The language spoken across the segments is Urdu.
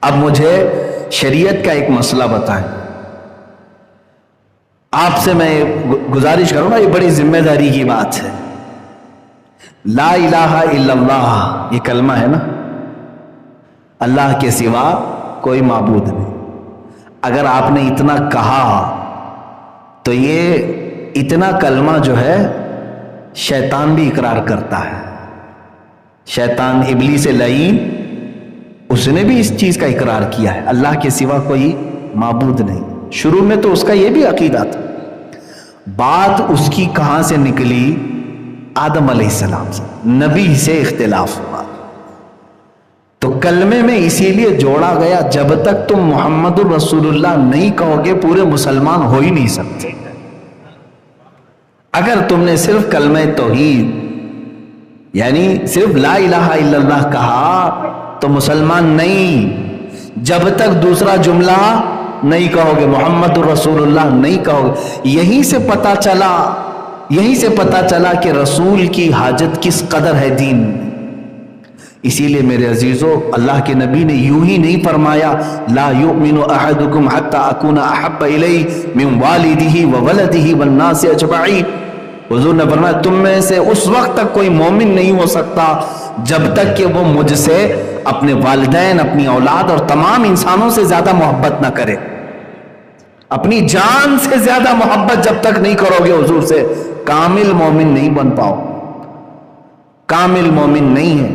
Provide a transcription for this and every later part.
اب مجھے شریعت کا ایک مسئلہ بتائیں. آپ سے میں گزارش کروں گا، یہ بڑی ذمہ داری کی بات ہے. لا الہ الا اللہ یہ کلمہ ہے نا، اللہ کے سوا کوئی معبود نہیں. اگر آپ نے اتنا کہا تو یہ اتنا کلمہ جو ہے شیطان بھی اقرار کرتا ہے. شیطان ابلیس لعین اس نے بھی اس چیز کا اقرار کیا ہے، اللہ کے سوا کوئی معبود نہیں. شروع میں تو اس کا یہ بھی عقیدہ تھا. بات اس کی کہاں سے نکلی؟ آدم علیہ السلام سے. نبی سے اختلاف ہوا تو کلمے میں اسی لیے جوڑا گیا جب تک تم محمد الرسول اللہ نہیں کہو گے پورے مسلمان ہو ہی نہیں سکتے. اگر تم نے صرف کلمہ توحید یعنی صرف لا الہ الا اللہ کہا تو مسلمان نہیں، جب تک دوسرا جملہ نہیں کہو گے، محمد الرسول اللہ نہیں کہو گے. یہیں سے پتہ چلا کہ رسول کی حاجت کس قدر ہے دین میں. اسی لیے میرے عزیزو، اللہ کے نبی نے یوں ہی نہیں فرمایا لا یؤمن احدکم حتی اکون احب الیہ من والدہ وولدہ والناس اجمعین. حضور نے فرمایا تم میں سے اس وقت تک کوئی مومن نہیں ہو سکتا جب تک کہ وہ مجھ سے اپنے والدین، اپنی اولاد اور تمام انسانوں سے زیادہ محبت نہ کرے. اپنی جان سے زیادہ محبت جب تک نہیں کرو گے حضور سے، کامل مومن نہیں بن پاؤ، کامل مومن نہیں ہے.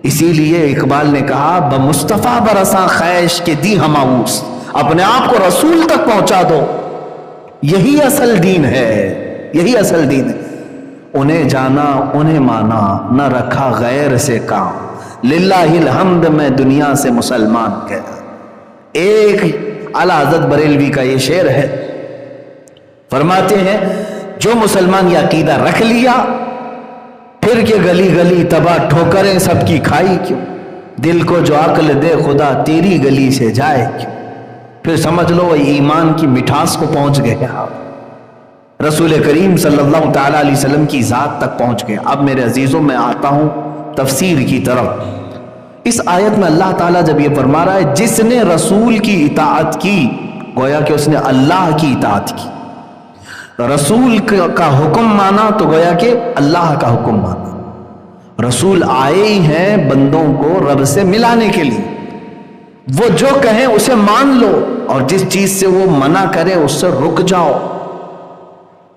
اسی لیے اقبال نے کہا بمصطفیٰ برساں خیش کے دی ہماؤس، اپنے آپ کو رسول تک پہنچا دو، یہی اصل دین ہے، یہی اصل دین ہے. انہیں جانا انہیں مانا، نہ رکھا غیر سے کام، للہ الحمد میں دنیا سے مسلمان گیا. ایک اعلیٰ حضرت بریلوی کا یہ شعر ہے، فرماتے ہیں جو مسلمان یہ عقیدہ رکھ لیا پھر کہ گلی گلی تباہ ٹھوکریں سب کی کھائی کیوں، دل کو جو عقل دے خدا تیری گلی سے جائے کیوں. پھر سمجھ لو وہ ایمان کی مٹھاس کو پہنچ گیا، رسول کریم صلی اللہ تعالیٰ علیہ وسلم کی ذات تک پہنچ گئے. اب میرے عزیزوں میں آتا ہوں تفسیر کی طرف. اس آیت میں اللہ تعالیٰ جب یہ فرما رہا ہے جس نے رسول کی اطاعت کی، گویا کہ اس نے اللہ کی اطاعت کی. رسول کا حکم مانا تو گویا کہ اللہ کا حکم مانا. رسول آئے ہی ہیں بندوں کو رب سے ملانے کے لیے، وہ جو کہیں اسے مان لو اور جس چیز سے وہ منع کرے اس سے رک جاؤ.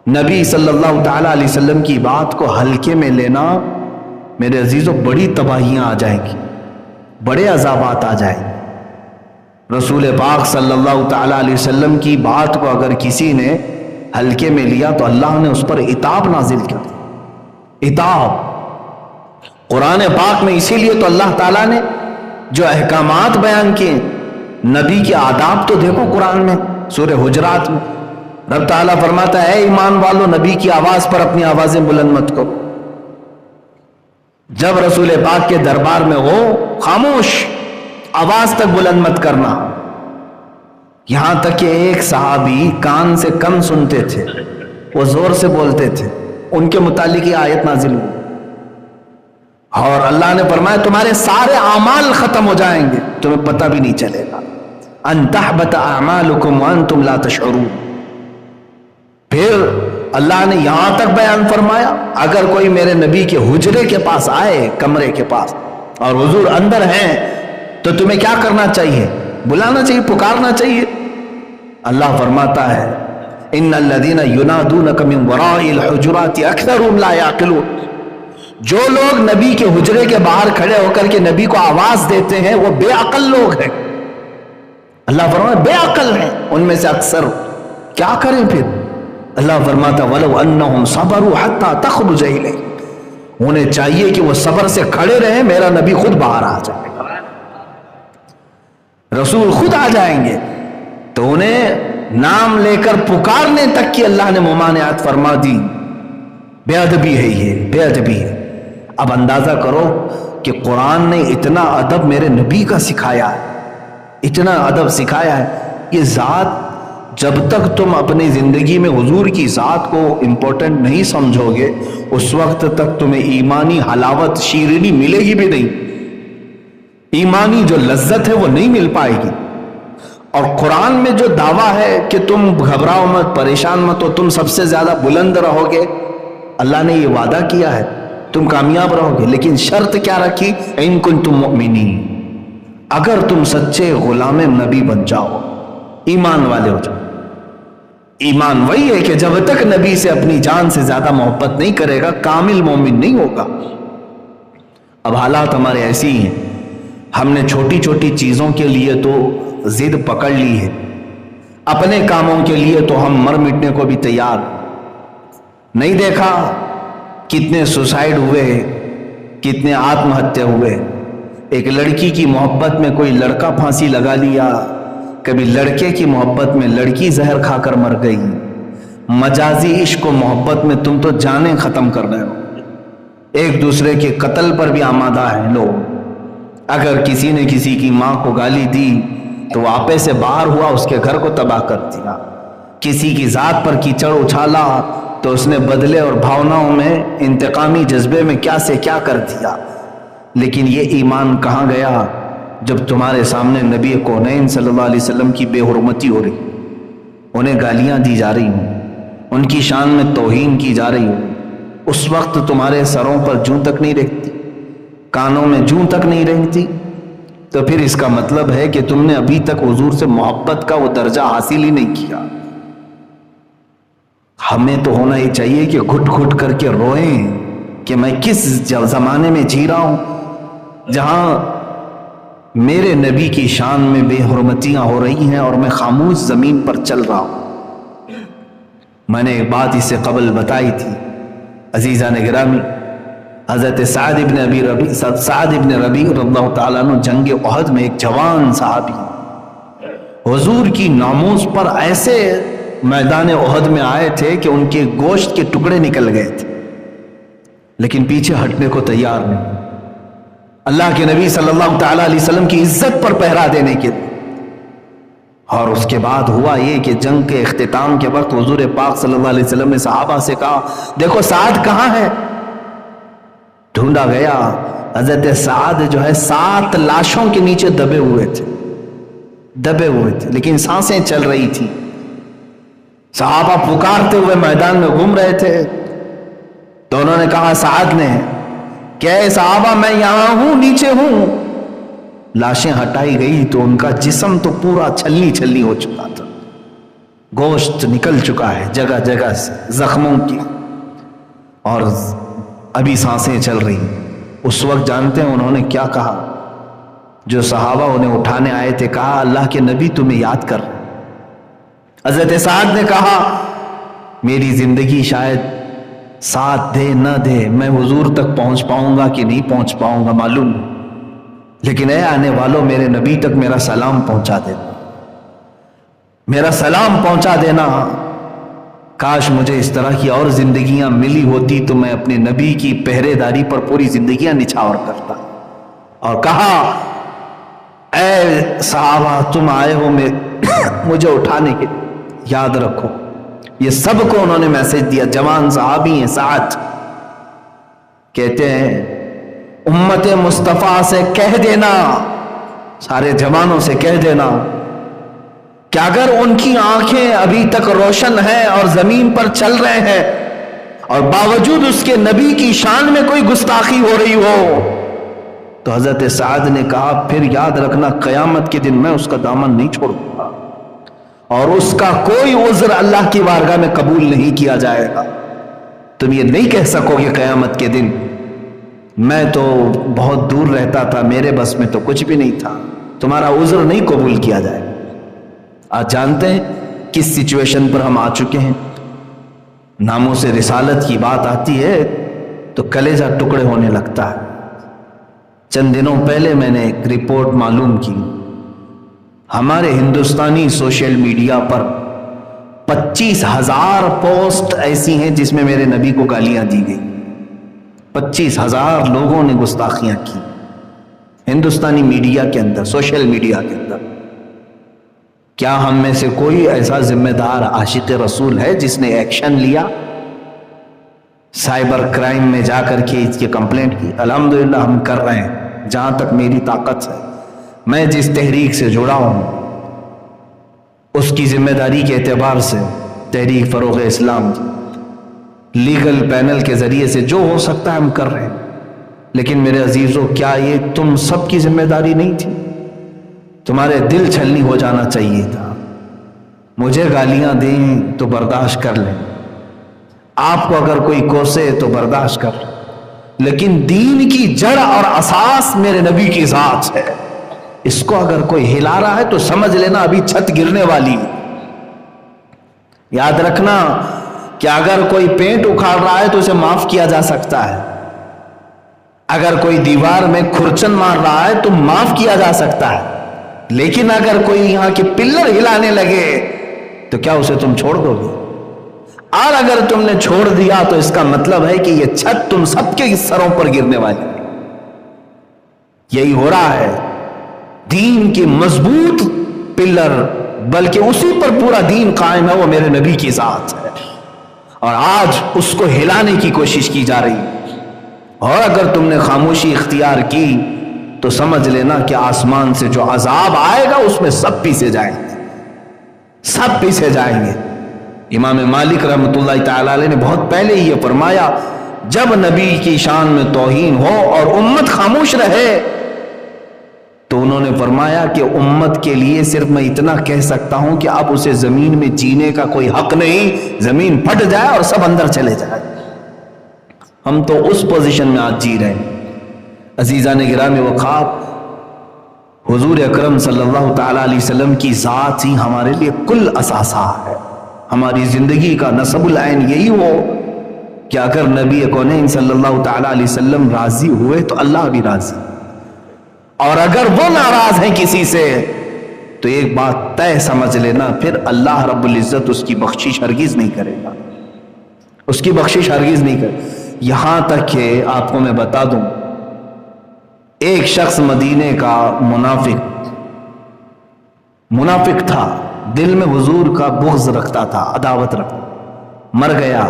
نبی صلی اللہ تعالیٰ علیہ وسلم کی بات کو ہلکے میں لینا میرے عزیزوں بڑی تباہیاں آ جائیں گی، بڑے عذابات آ جائیں گے. رسول پاک صلی اللہ تعالیٰ علیہ وسلم کی بات کو اگر کسی نے ہلکے میں لیا تو اللہ نے اس پر عتاب نازل کر دی. عتاب قرآن پاک میں اسی لیے تو اللہ تعالیٰ نے جو احکامات بیان کیے، نبی کے آداب تو دیکھو قرآن میں. سورہ حجرات میں رب تعالیٰ فرماتا ہے اے ایمان والو نبی کی آواز پر اپنی آوازیں بلند مت کرو. جب رسول پاک کے دربار میں ہو خاموش، آواز تک بلند مت کرنا. یہاں تک کہ ایک صحابی کان سے کم سنتے تھے، وہ زور سے بولتے تھے، ان کے متعلق یہ آیت نازل ہوئی اور اللہ نے فرمایا تمہارے سارے اعمال ختم ہو جائیں گے، تمہیں پتہ بھی نہیں چلے گا. ان تحبط اعمالکم وانتم لا تشعرون. پھر اللہ نے یہاں تک بیان فرمایا اگر کوئی میرے نبی کے حجرے کے پاس آئے، کمرے کے پاس، اور حضور اندر ہیں تو تمہیں کیا کرنا چاہیے؟ بلانا چاہیے، پکارنا چاہیے. اللہ فرماتا ہے ان الذین ینادونک من وراء الحجرات اکثرهم لا یعقلون. جو لوگ نبی کے حجرے کے باہر کھڑے ہو کر کے نبی کو آواز دیتے ہیں وہ بے عقل لوگ ہیں. اللہ فرماتا بے عقل ہیں ان میں سے اکثر. کیا کریں پھر؟ اللہ فرماتا وَلَوْ أَنَّهُمْ صَبَرُوا حَتَّى تَخْرُجَ إِلَيْهِ. انہیں چاہیے کہ وہ صبر سے کھڑے رہیں، میرا نبی خود باہر آ جائے گا، رسول خود آ جائیں گے. تو انہیں نام لے کر پکارنے تک کی اللہ نے ممانعت فرما دی. بے ادبی ہے، یہ بے ادبی ہے. اب اندازہ کرو کہ قرآن نے اتنا ادب میرے نبی کا سکھایا ہے، اتنا ادب سکھایا ہے. یہ ذات جب تک تم اپنی زندگی میں حضور کی ذات کو امپورٹنٹ نہیں سمجھو گے اس وقت تک تمہیں ایمانی حلاوت شیرینی ملے گی بھی نہیں. ایمانی جو لذت ہے وہ نہیں مل پائے گی۔ اور قرآن میں جو دعویٰ ہے کہ تم گھبراؤ مت، پریشان مت ہو، تم سب سے زیادہ بلند رہو گے، اللہ نے یہ وعدہ کیا ہے، تم کامیاب رہو گے، لیکن شرط کیا رکھی؟ ان کنتم مؤمنین، اگر تم سچے غلام نبی بن جاؤ، ایمان والے ہو جاؤ۔ ایمان وہی ہے کہ جب تک نبی سے اپنی جان سے زیادہ محبت نہیں کرے گا کامل مومن نہیں ہوگا۔ اب حالات ہمارے ایسی ہی ہیں، ہم نے چھوٹی چھوٹی چیزوں کے لیے تو ضد پکڑ لی ہے، اپنے کاموں کے لیے تو ہم مر مٹنے کو بھی تیار۔ نہیں دیکھا کتنے سوسائڈ ہوئے، کتنے آتم ہتیا ہوئے؟ ایک لڑکی کی محبت میں کوئی لڑکا پھانسی لگا لیا، کبھی لڑکے کی محبت میں لڑکی زہر کھا کر مر گئی۔ مجازی عشق و محبت میں تم تو جانیں ختم کر رہے ہو، ایک دوسرے کے قتل پر بھی آمادہ ہیں لوگ۔ اگر کسی نے کسی کی ماں کو گالی دی تو وہ آپے سے باہر ہوا، اس کے گھر کو تباہ کر دیا۔ کسی کی ذات پر کیچڑ اچھالا تو اس نے بدلے اور بھاوناؤں میں، انتقامی جذبے میں کیا سے کیا کر دیا۔ لیکن یہ ایمان کہاں گیا جب تمہارے سامنے نبی کونین صلی اللہ علیہ وسلم کی بے حرمتی ہو رہی، انہیں گالیاں دی جا رہی ہوں، ان کی شان میں توہین کی جا رہی ہوں، اس وقت تمہارے سروں پر جوں تک نہیں رہتی، کانوں میں جوں تک نہیں رہتی، تو پھر اس کا مطلب ہے کہ تم نے ابھی تک حضور سے محبت کا وہ درجہ حاصل ہی نہیں کیا۔ ہمیں تو ہونا ہی چاہیے کہ گھٹ گھٹ کر کے روئیں کہ میں کس زمانے میں جی رہا ہوں جہاں میرے نبی کی شان میں بے حرمتیاں ہو رہی ہیں اور میں خاموش زمین پر چل رہا ہوں۔ میں نے ایک بات اس سے قبل بتائی تھی، عزیزان گرامی، حضرت سعد ابن ربیع رضی اللہ تعالیٰ عنہ جنگ احد میں ایک جوان صحابی حضور کی ناموس پر ایسے میدان احد میں آئے تھے کہ ان کے گوشت کے ٹکڑے نکل گئے تھے، لیکن پیچھے ہٹنے کو تیار نہیں، اللہ کے نبی صلی اللہ تعالیٰ علیہ وسلم کی عزت پر پہرا دینے کے لیے۔ اور اس کے بعد ہوا یہ کہ جنگ کے اختتام کے وقت حضور پاک صلی اللہ علیہ وسلم نے صحابہ سے کہا، دیکھو سعد کہاں ہے؟ ڈھونڈا گیا، حضرت سعد جو ہے 7 لاشوں کے نیچے دبے ہوئے تھے، لیکن سانسیں چل رہی تھی۔ صحابہ پکارتے ہوئے میدان میں گھوم رہے تھے، تو انہوں نے کہا سعد نے کہ اے صحابہ میں یہاں ہوں، نیچے ہوں۔ لاشیں ہٹائی گئی تو ان کا جسم تو پورا چھلنی چھلنی ہو چکا تھا، گوشت نکل چکا ہے جگہ جگہ سے زخموں کی، اور ابھی سانسیں چل رہی۔ اس وقت جانتے ہیں انہوں نے کیا کہا؟ جو صحابہ انہیں اٹھانے آئے تھے، کہا اللہ کے نبی تمہیں یاد کر۔ حضرت سعد نے کہا میری زندگی شاید ساتھ دے نہ دے، میں حضور تک پہنچ پاؤں گا کہ نہیں پہنچ پاؤں گا معلوم، لیکن اے آنے والوں میرے نبی تک میرا سلام پہنچا دینا، میرا سلام پہنچا دینا۔ کاش مجھے اس طرح کی اور زندگیاں ملی ہوتی تو میں اپنے نبی کی پہرے داری پر پوری زندگیاں نچھاور کرتا۔ اور کہا اے صحابہ تم آئے ہو مجھے اٹھانے کے، یاد رکھو۔ یہ سب کو انہوں نے میسج دیا، جوان صحابی ہیں سعد، کہتے ہیں امت مصطفیٰ سے کہہ دینا، سارے جوانوں سے کہہ دینا کہ اگر ان کی آنکھیں ابھی تک روشن ہیں اور زمین پر چل رہے ہیں اور باوجود اس کے نبی کی شان میں کوئی گستاخی ہو رہی ہو، تو حضرت سعد نے کہا پھر یاد رکھنا قیامت کے دن میں اس کا دامن نہیں چھوڑوں گا، اور اس کا کوئی عذر اللہ کی بارگاہ میں قبول نہیں کیا جائے گا۔ تم یہ نہیں کہہ سکو گے قیامت کے دن میں تو بہت دور رہتا تھا، میرے بس میں تو کچھ بھی نہیں تھا، تمہارا عذر نہیں قبول کیا جائے گا۔ آج جانتے ہیں کس سچویشن پر ہم آ چکے ہیں؟ ناموس رسالت کی بات آتی ہے تو کلیجہ ٹکڑے ہونے لگتا ہے۔ چند دنوں پہلے میں نے ایک رپورٹ معلوم کی، ہمارے ہندوستانی سوشل میڈیا پر 25,000 پوسٹ ایسی ہیں جس میں میرے نبی کو گالیاں دی گئی۔ 25,000 لوگوں نے گستاخیاں کی ہندوستانی میڈیا کے اندر، سوشل میڈیا کے اندر۔ کیا ہم میں سے کوئی ایسا ذمہ دار عاشق رسول ہے جس نے ایکشن لیا، سائبر کرائم میں جا کر کے اس کی کمپلینٹ کی؟ الحمدللہ ہم کر رہے ہیں، جہاں تک میری طاقت ہے میں جس تحریک سے جڑا ہوں اس کی ذمہ داری کے اعتبار سے تحریک فروغ اسلام لیگل پینل کے ذریعے سے جو ہو سکتا ہے ہم کر رہے ہیں. لیکن میرے عزیزوں کیا یہ تم سب کی ذمہ داری نہیں تھی؟ تمہارے دل چھلنی ہو جانا چاہیے تھا. مجھے گالیاں دیں تو برداشت کر لیں, آپ کو اگر کوئی کوسے تو برداشت کر لیں, لیکن دین کی جڑ اور اساس میرے نبی کی ذات ہے. اس کو اگر کوئی ہلا رہا ہے تو سمجھ لینا ابھی چھت گرنے والی. یاد رکھنا کہ اگر کوئی پینٹ اکھاڑ رہا ہے تو اسے معاف کیا جا سکتا ہے, اگر کوئی دیوار میں کھرچن مار رہا ہے تو معاف کیا جا سکتا ہے, لیکن اگر کوئی یہاں کے پلر ہلانے لگے تو کیا اسے تم چھوڑ دو گے؟ اور اگر تم نے چھوڑ دیا تو اس کا مطلب ہے کہ یہ چھت تم سب کے سروں پر گرنے والی ہے. یہی ہو رہا ہے. دین کے مضبوط پلر, بلکہ اسی پر پورا دین قائم ہے, وہ میرے نبی کی ذات ہے, اور آج اس کو ہلانے کی کوشش کی جا رہی ہے. اور اگر تم نے خاموشی اختیار کی تو سمجھ لینا کہ آسمان سے جو عذاب آئے گا اس میں سب پیسے جائیں گے, سب پیسے جائیں گے. امام مالک رحمۃ اللہ تعالی علیہ نے بہت پہلے ہی یہ فرمایا, جب نبی کی شان میں توہین ہو اور امت خاموش رہے تو انہوں نے فرمایا کہ امت کے لیے صرف میں اتنا کہہ سکتا ہوں کہ اب اسے زمین میں جینے کا کوئی حق نہیں, زمین پھٹ جائے اور سب اندر چلے جائے. ہم تو اس پوزیشن میں آج جی رہے ہیں. عزیزان گرامی وقار, حضور اکرم صلی اللہ تعالی علیہ وسلم کی ذات ہی ہمارے لیے کل اثاثہ ہے. ہماری زندگی کا نصب العین یہی ہو کہ اگر نبی کونین صلی اللہ تعالی علیہ وسلم راضی ہوئے تو اللہ بھی راضی, اور اگر وہ ناراض ہیں کسی سے تو ایک بات طے سمجھ لینا, پھر اللہ رب العزت اس کی بخشش ہرگز نہیں کرے گا, اس کی بخشش ہرگز نہیں کرے. یہاں تک کہ آپ کو میں بتا دوں, ایک شخص مدینے کا منافق تھا, دل میں حضور کا بغض رکھتا تھا, عداوت رکھتا, مر گیا.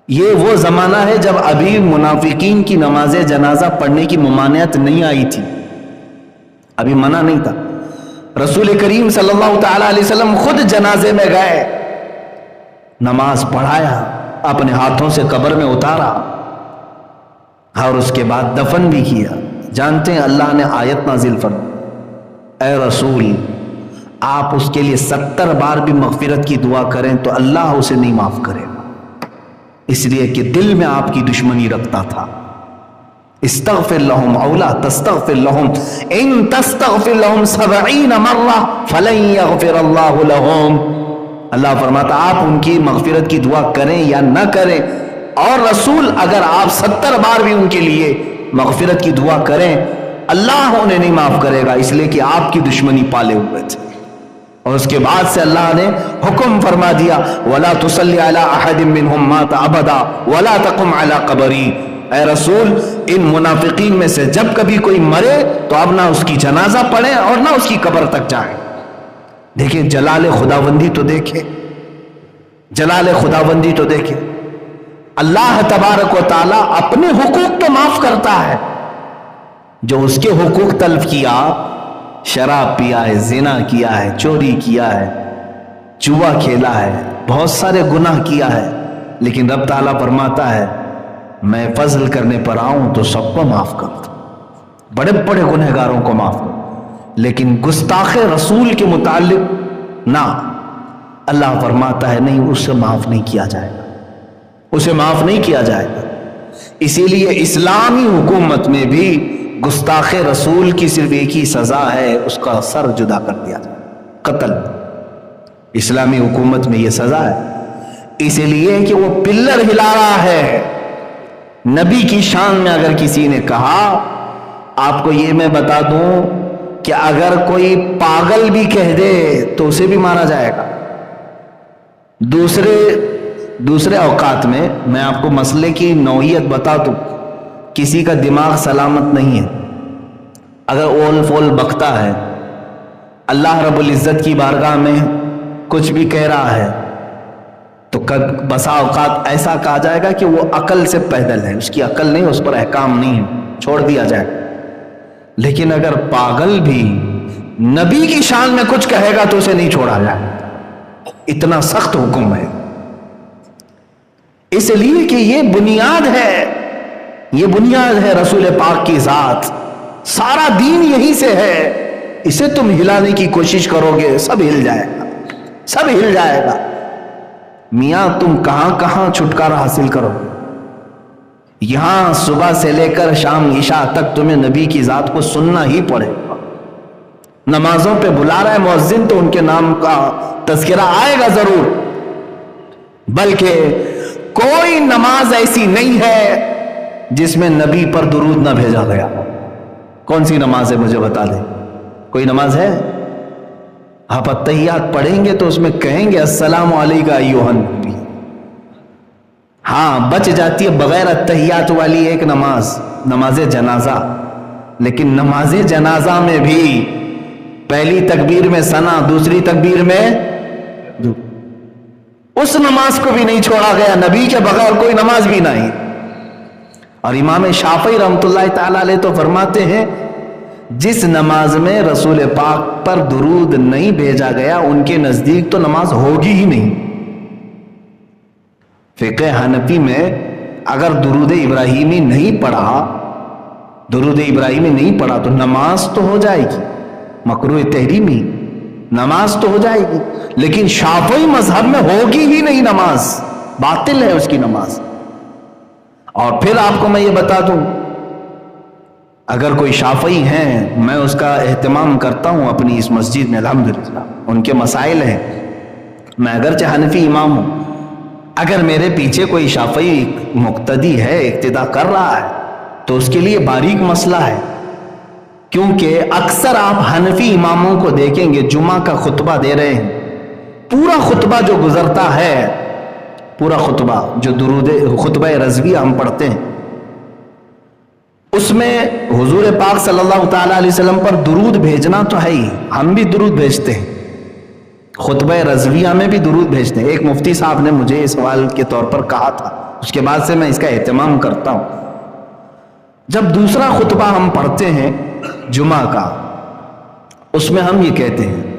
یہ وہ زمانہ ہے جب ابھی منافقین کی نماز جنازہ پڑھنے کی ممانعت نہیں آئی تھی, ابھی منع نہیں تھا. رسول کریم صلی اللہ تعالی علیہ وسلم خود جنازے میں گئے, نماز پڑھایا, اپنے ہاتھوں سے قبر میں اتارا اور اس کے بعد دفن بھی کیا. جانتے ہیں اللہ نے آیت نازل فرمائی, اے رسول آپ اس کے لیے 70 بار بھی مغفرت کی دعا کریں تو اللہ اسے نہیں معاف کرے گا, اس لیے کہ دل میں آپ کی دشمنی رکھتا تھا. استغفر لهم او لا تستغفر لهم ان تستغفر لهم 70 مرہ فلن یغفر اللہ لهم. اللہ فرماتا آپ ان کی مغفرت کی دعا کریں یا نہ کریں, اور رسول اگر آپ 70 بار بھی ان کے لیے مغفرت کی دعا کریں اللہ انہیں نہیں معاف کرے گا, اس لیے کہ آپ کی دشمنی پالے ہوئے تھے. اور اس کے بعد سے اللہ نے حکم فرما دیا, وَلَا تُصَلِّ عَلَىٰ أَحَدٍ مِّنْهُمْ مَاتَ أَبَدًا وَلَا تَقُمْ عَلَىٰ قَبْرِهِ. اے رسول ان منافقین میں سے جب کبھی کوئی مرے تو اب نہ اس کی جنازہ پڑھیں اور نہ اس کی قبر تک جائیں. دیکھیں جلال خداوندی تو دیکھیں, جلال خداوندی تو دیکھیں. اللہ تبارک و تعالی اپنے حقوق تو معاف کرتا ہے, جو اس کے حقوق تلف کیا, شراب پیا ہے, زنا کیا ہے, چوری کیا ہے, جوا کھیلا ہے, بہت سارے گناہ کیا ہے, لیکن رب تعالیٰ فرماتا ہے میں فضل کرنے پر آؤں تو سب کو معاف کرتا ہوں, بڑے بڑے گنہگاروں کو معاف کرتا, لیکن گستاخ رسول کے متعلق نہ, اللہ فرماتا ہے نہیں اسے معاف نہیں کیا جائے گا, اسے معاف نہیں کیا جائے گا. اسی لیے اسلامی حکومت میں بھی گستاخ رسول کی صرف ایک ہی سزا ہے, اس کا سر جدا کر دیا جائے, قتل. اسلامی حکومت میں یہ سزا ہے, اسی لیے کہ وہ پلر ہلا رہا ہے. نبی کی شان میں اگر کسی نے کہا, آپ کو یہ میں بتا دوں کہ اگر کوئی پاگل بھی کہہ دے تو اسے بھی مارا جائے گا. دوسرے اوقات میں میں آپ کو مسئلے کی نوعیت بتا دوں, کسی کا دماغ سلامت نہیں ہے, اگر اول فول بکتا ہے, اللہ رب العزت کی بارگاہ میں کچھ بھی کہہ رہا ہے تو بسا اوقات ایسا کہا جائے گا کہ وہ عقل سے پیدل ہے, اس کی عقل نہیں, اس پر احکام نہیں ہے. چھوڑ دیا جائے. لیکن اگر پاگل بھی نبی کی شان میں کچھ کہے گا تو اسے نہیں چھوڑا جائے. اتنا سخت حکم ہے، اس لیے کہ یہ بنیاد ہے، یہ بنیاد ہے رسول پاک کی ذات. سارا دین یہی سے ہے. اسے تم ہلانے کی کوشش کرو گے سب ہل جائے گا، سب ہل جائے گا. میاں تم کہاں کہاں چھٹکارا حاصل کرو گے. یہاں صبح سے لے کر شام عشاء تک تمہیں نبی کی ذات کو سننا ہی پڑے گا. نمازوں پہ بلا رہا ہے مؤذن تو ان کے نام کا تذکرہ آئے گا ضرور. بلکہ کوئی نماز ایسی نہیں ہے جس میں نبی پر درود نہ بھیجا گیا. کون سی نماز ہے مجھے بتا دیں؟ کوئی نماز ہے؟ آپ التحیات پڑھیں گے تو اس میں کہیں گے السلام علیکم ایھا النبی. ہاں بچ جاتی ہے بغیر التحیات والی ایک نماز، نماز جنازہ. لیکن نماز جنازہ میں بھی پہلی تکبیر میں ثنا، دوسری تکبیر میں اس نماز کو بھی نہیں چھوڑا گیا. نبی کے بغیر کوئی نماز بھی نہیں. اور امام شافعی رحمۃ اللہ تعالی علیہ تو فرماتے ہیں جس نماز میں رسول پاک پر درود نہیں بھیجا گیا ان کے نزدیک تو نماز ہوگی ہی نہیں. فقہ حنفی میں اگر درود ابراہیمی نہیں پڑھا، درود ابراہیمی نہیں پڑھا تو نماز تو ہو جائے گی، مکروہ تحریمی نماز تو ہو جائے گی. لیکن شافعی مذہب میں ہوگی ہی نہیں نماز، باطل ہے اس کی نماز. اور پھر آپ کو میں یہ بتا دوں، اگر کوئی شافعی ہیں، میں اس کا اہتمام کرتا ہوں اپنی اس مسجد میں الحمدللہ. ان کے مسائل ہیں. میں اگرچہ حنفی امام ہوں، اگر میرے پیچھے کوئی شافعی مقتدی ہے، اقتداء کر رہا ہے تو اس کے لیے باریک مسئلہ ہے. کیونکہ اکثر آپ حنفی اماموں کو دیکھیں گے جمعہ کا خطبہ دے رہے ہیں، پورا خطبہ جو گزرتا ہے، پورا خطبہ جو درود خطبہ رضویہ ہم پڑھتے ہیں، اس میں حضور پاک صلی اللہ تعالی علیہ وسلم پر درود بھیجنا تو ہے ہی. ہم بھی درود بھیجتے ہیں، خطبہ رضویہ میں بھی درود بھیجتے ہیں. ایک مفتی صاحب نے مجھے اس سوال کے طور پر کہا تھا، اس کے بعد سے میں اس کا اہتمام کرتا ہوں. جب دوسرا خطبہ ہم پڑھتے ہیں جمعہ کا، اس میں ہم یہ کہتے ہیں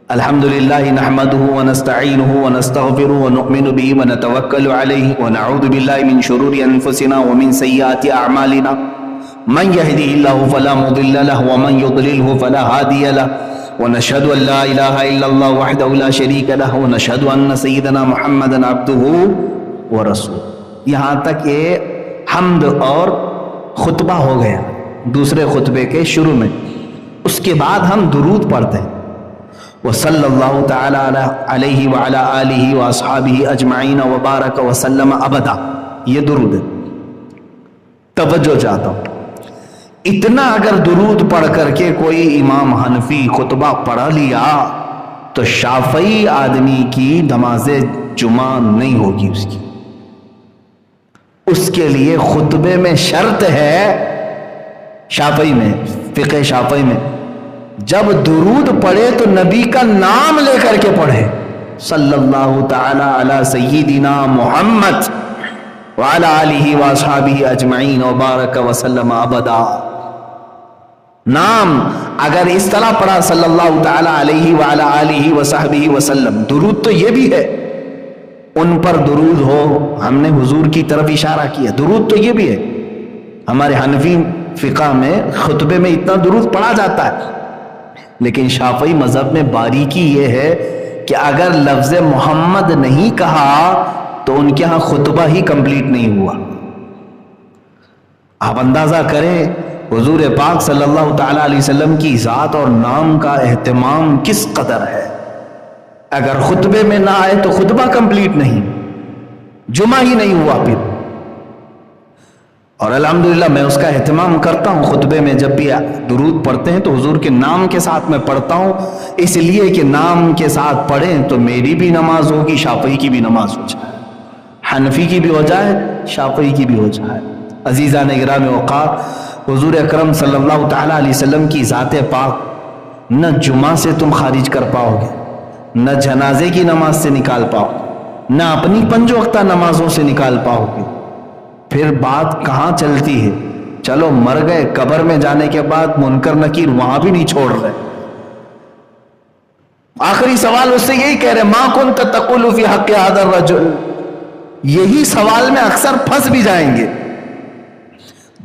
الحمدللہ نحمده ونستعینه ونستغفره ونؤمن به ونتوکل علیہ ونعوذ باللہ من شرور انفسنا ومن سیئات اعمالنا من يهده الله فلا مضل له ومن يضلله فلا هادي له ونشهد ان لا الہ الا اللہ وحدہ لا شریک له ونشهد ان سیدنا محمدا عبدہ ورسولہ. یہاں تک یہ حمد اور خطبہ ہو گیا دوسرے خطبے کے شروع میں. اس کے بعد ہم درود پڑھتے ہیں وصلی اللہ تعالی علیہ وعلی آلہ واصحابہ اجمعین وبارک وسلم ابدا. یہ درود ہے. توجہ چاہتا ہوں، اتنا اگر درود پڑھ کر کے کوئی امام حنفی خطبہ پڑھا لیا تو شافعی آدمی کی نماز جمعہ نہیں ہوگی. اس کے لیے خطبے میں شرط ہے، شافعی میں، فقہ شافعی میں، جب درود پڑھے تو نبی کا نام لے کر کے پڑھے. صلی اللہ تعالی علی سیدنا محمد وعلی آلہ واصحابہ اجمعین وبارک وسلم ابدا. نام اگر اس طرح پڑھا صلی اللہ تعالی علیہ وعلی آلہ وصحبہ وسلم، درود تو یہ بھی ہے ان پر درود ہو. ہم نے حضور کی طرف اشارہ کیا، درود تو یہ بھی ہے. ہمارے حنفی فقہ میں خطبے میں اتنا درود پڑھا جاتا ہے. لیکن شافعی مذہب میں باریکی یہ ہے کہ اگر لفظ محمد نہیں کہا تو ان کے ہاں خطبہ ہی کمپلیٹ نہیں ہوا. آپ اندازہ کریں حضور پاک صلی اللہ تعالی علیہ وسلم کی ذات اور نام کا اہتمام کس قدر ہے. اگر خطبے میں نہ آئے تو خطبہ کمپلیٹ نہیں، جمعہ ہی نہیں ہوا پھر. اور الحمدللہ میں اس کا اہتمام کرتا ہوں. خطبے میں جب بھی درود پڑھتے ہیں تو حضور کے نام کے ساتھ میں پڑھتا ہوں، اس لیے کہ نام کے ساتھ پڑھیں تو میری بھی نماز ہوگی، شافعی کی بھی نماز ہو جائے، حنفی کی بھی ہو جائے، شافعی کی بھی ہو جائے. عزیزان گرامی اوقات، حضور اکرم صلی اللہ تعالی علیہ وسلم کی ذات پاک نہ جمعہ سے تم خارج کر پاؤ گے، نہ جنازے کی نماز سے نکال پاؤ گے، نہ اپنی 5 وقتہ نمازوں سے نکال پاؤ گے. پھر بات کہاں چلتی ہے؟ چلو مر گئے، قبر میں جانے کے بعد منکر نکیر وہاں بھی نہیں چھوڑ رہے. آخری سوال اس سے یہی کہہ رہے ما کنت تقول فی حق هذا الرجل. یہی سوال میں اکثر پھنس بھی جائیں گے.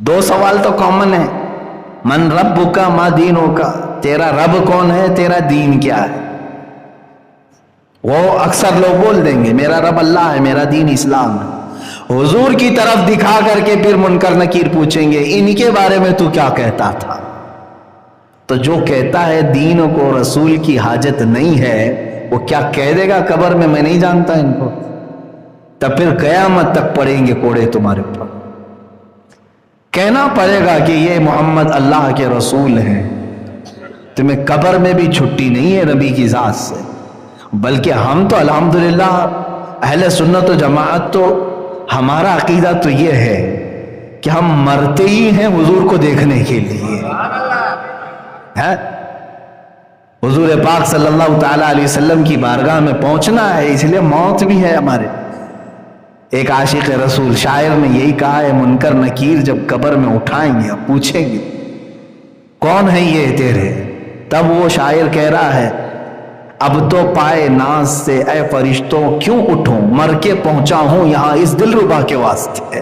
دو سوال تو کامن ہے، من ربک ما دینک، تیرا رب کون ہے، تیرا دین کیا ہے. وہ اکثر لوگ بول دیں گے میرا رب اللہ ہے، میرا دین اسلام ہے. حضور کی طرف دکھا کر کے پھر منکر نکیر پوچھیں گے ان کے بارے میں تو کیا کہتا تھا. تو جو کہتا ہے دین کو رسول کی حاجت نہیں ہے، وہ کیا کہہ دے گا قبر میں نہیں جانتا ان کو. تب پھر قیامت تک پڑیں گے کوڑے تمہارے اوپر. کہنا پڑے گا کہ یہ محمد اللہ کے رسول ہیں. تمہیں قبر میں بھی چھٹی نہیں ہے نبی کی ذات سے. بلکہ ہم تو الحمدللہ اہل سنت و جماعت تو ہمارا عقیدہ تو یہ ہے کہ ہم مرتے ہی ہیں حضور کو دیکھنے کے لیے. حضور پاک صلی اللہ تعالی علیہ وسلم کی بارگاہ میں پہنچنا ہے، اس لیے موت بھی ہے ہمارے. ایک عاشق رسول شاعر نے یہی کہا ہے منکر نکیر جب قبر میں اٹھائیں گے پوچھیں گے کون ہے یہ تیرے، تب وہ شاعر کہہ رہا ہے اب تو پائے ناز سے اے فرشتوں کیوں اٹھوں، مر کے پہنچا ہوں یہاں اس دلربا کے واسطے.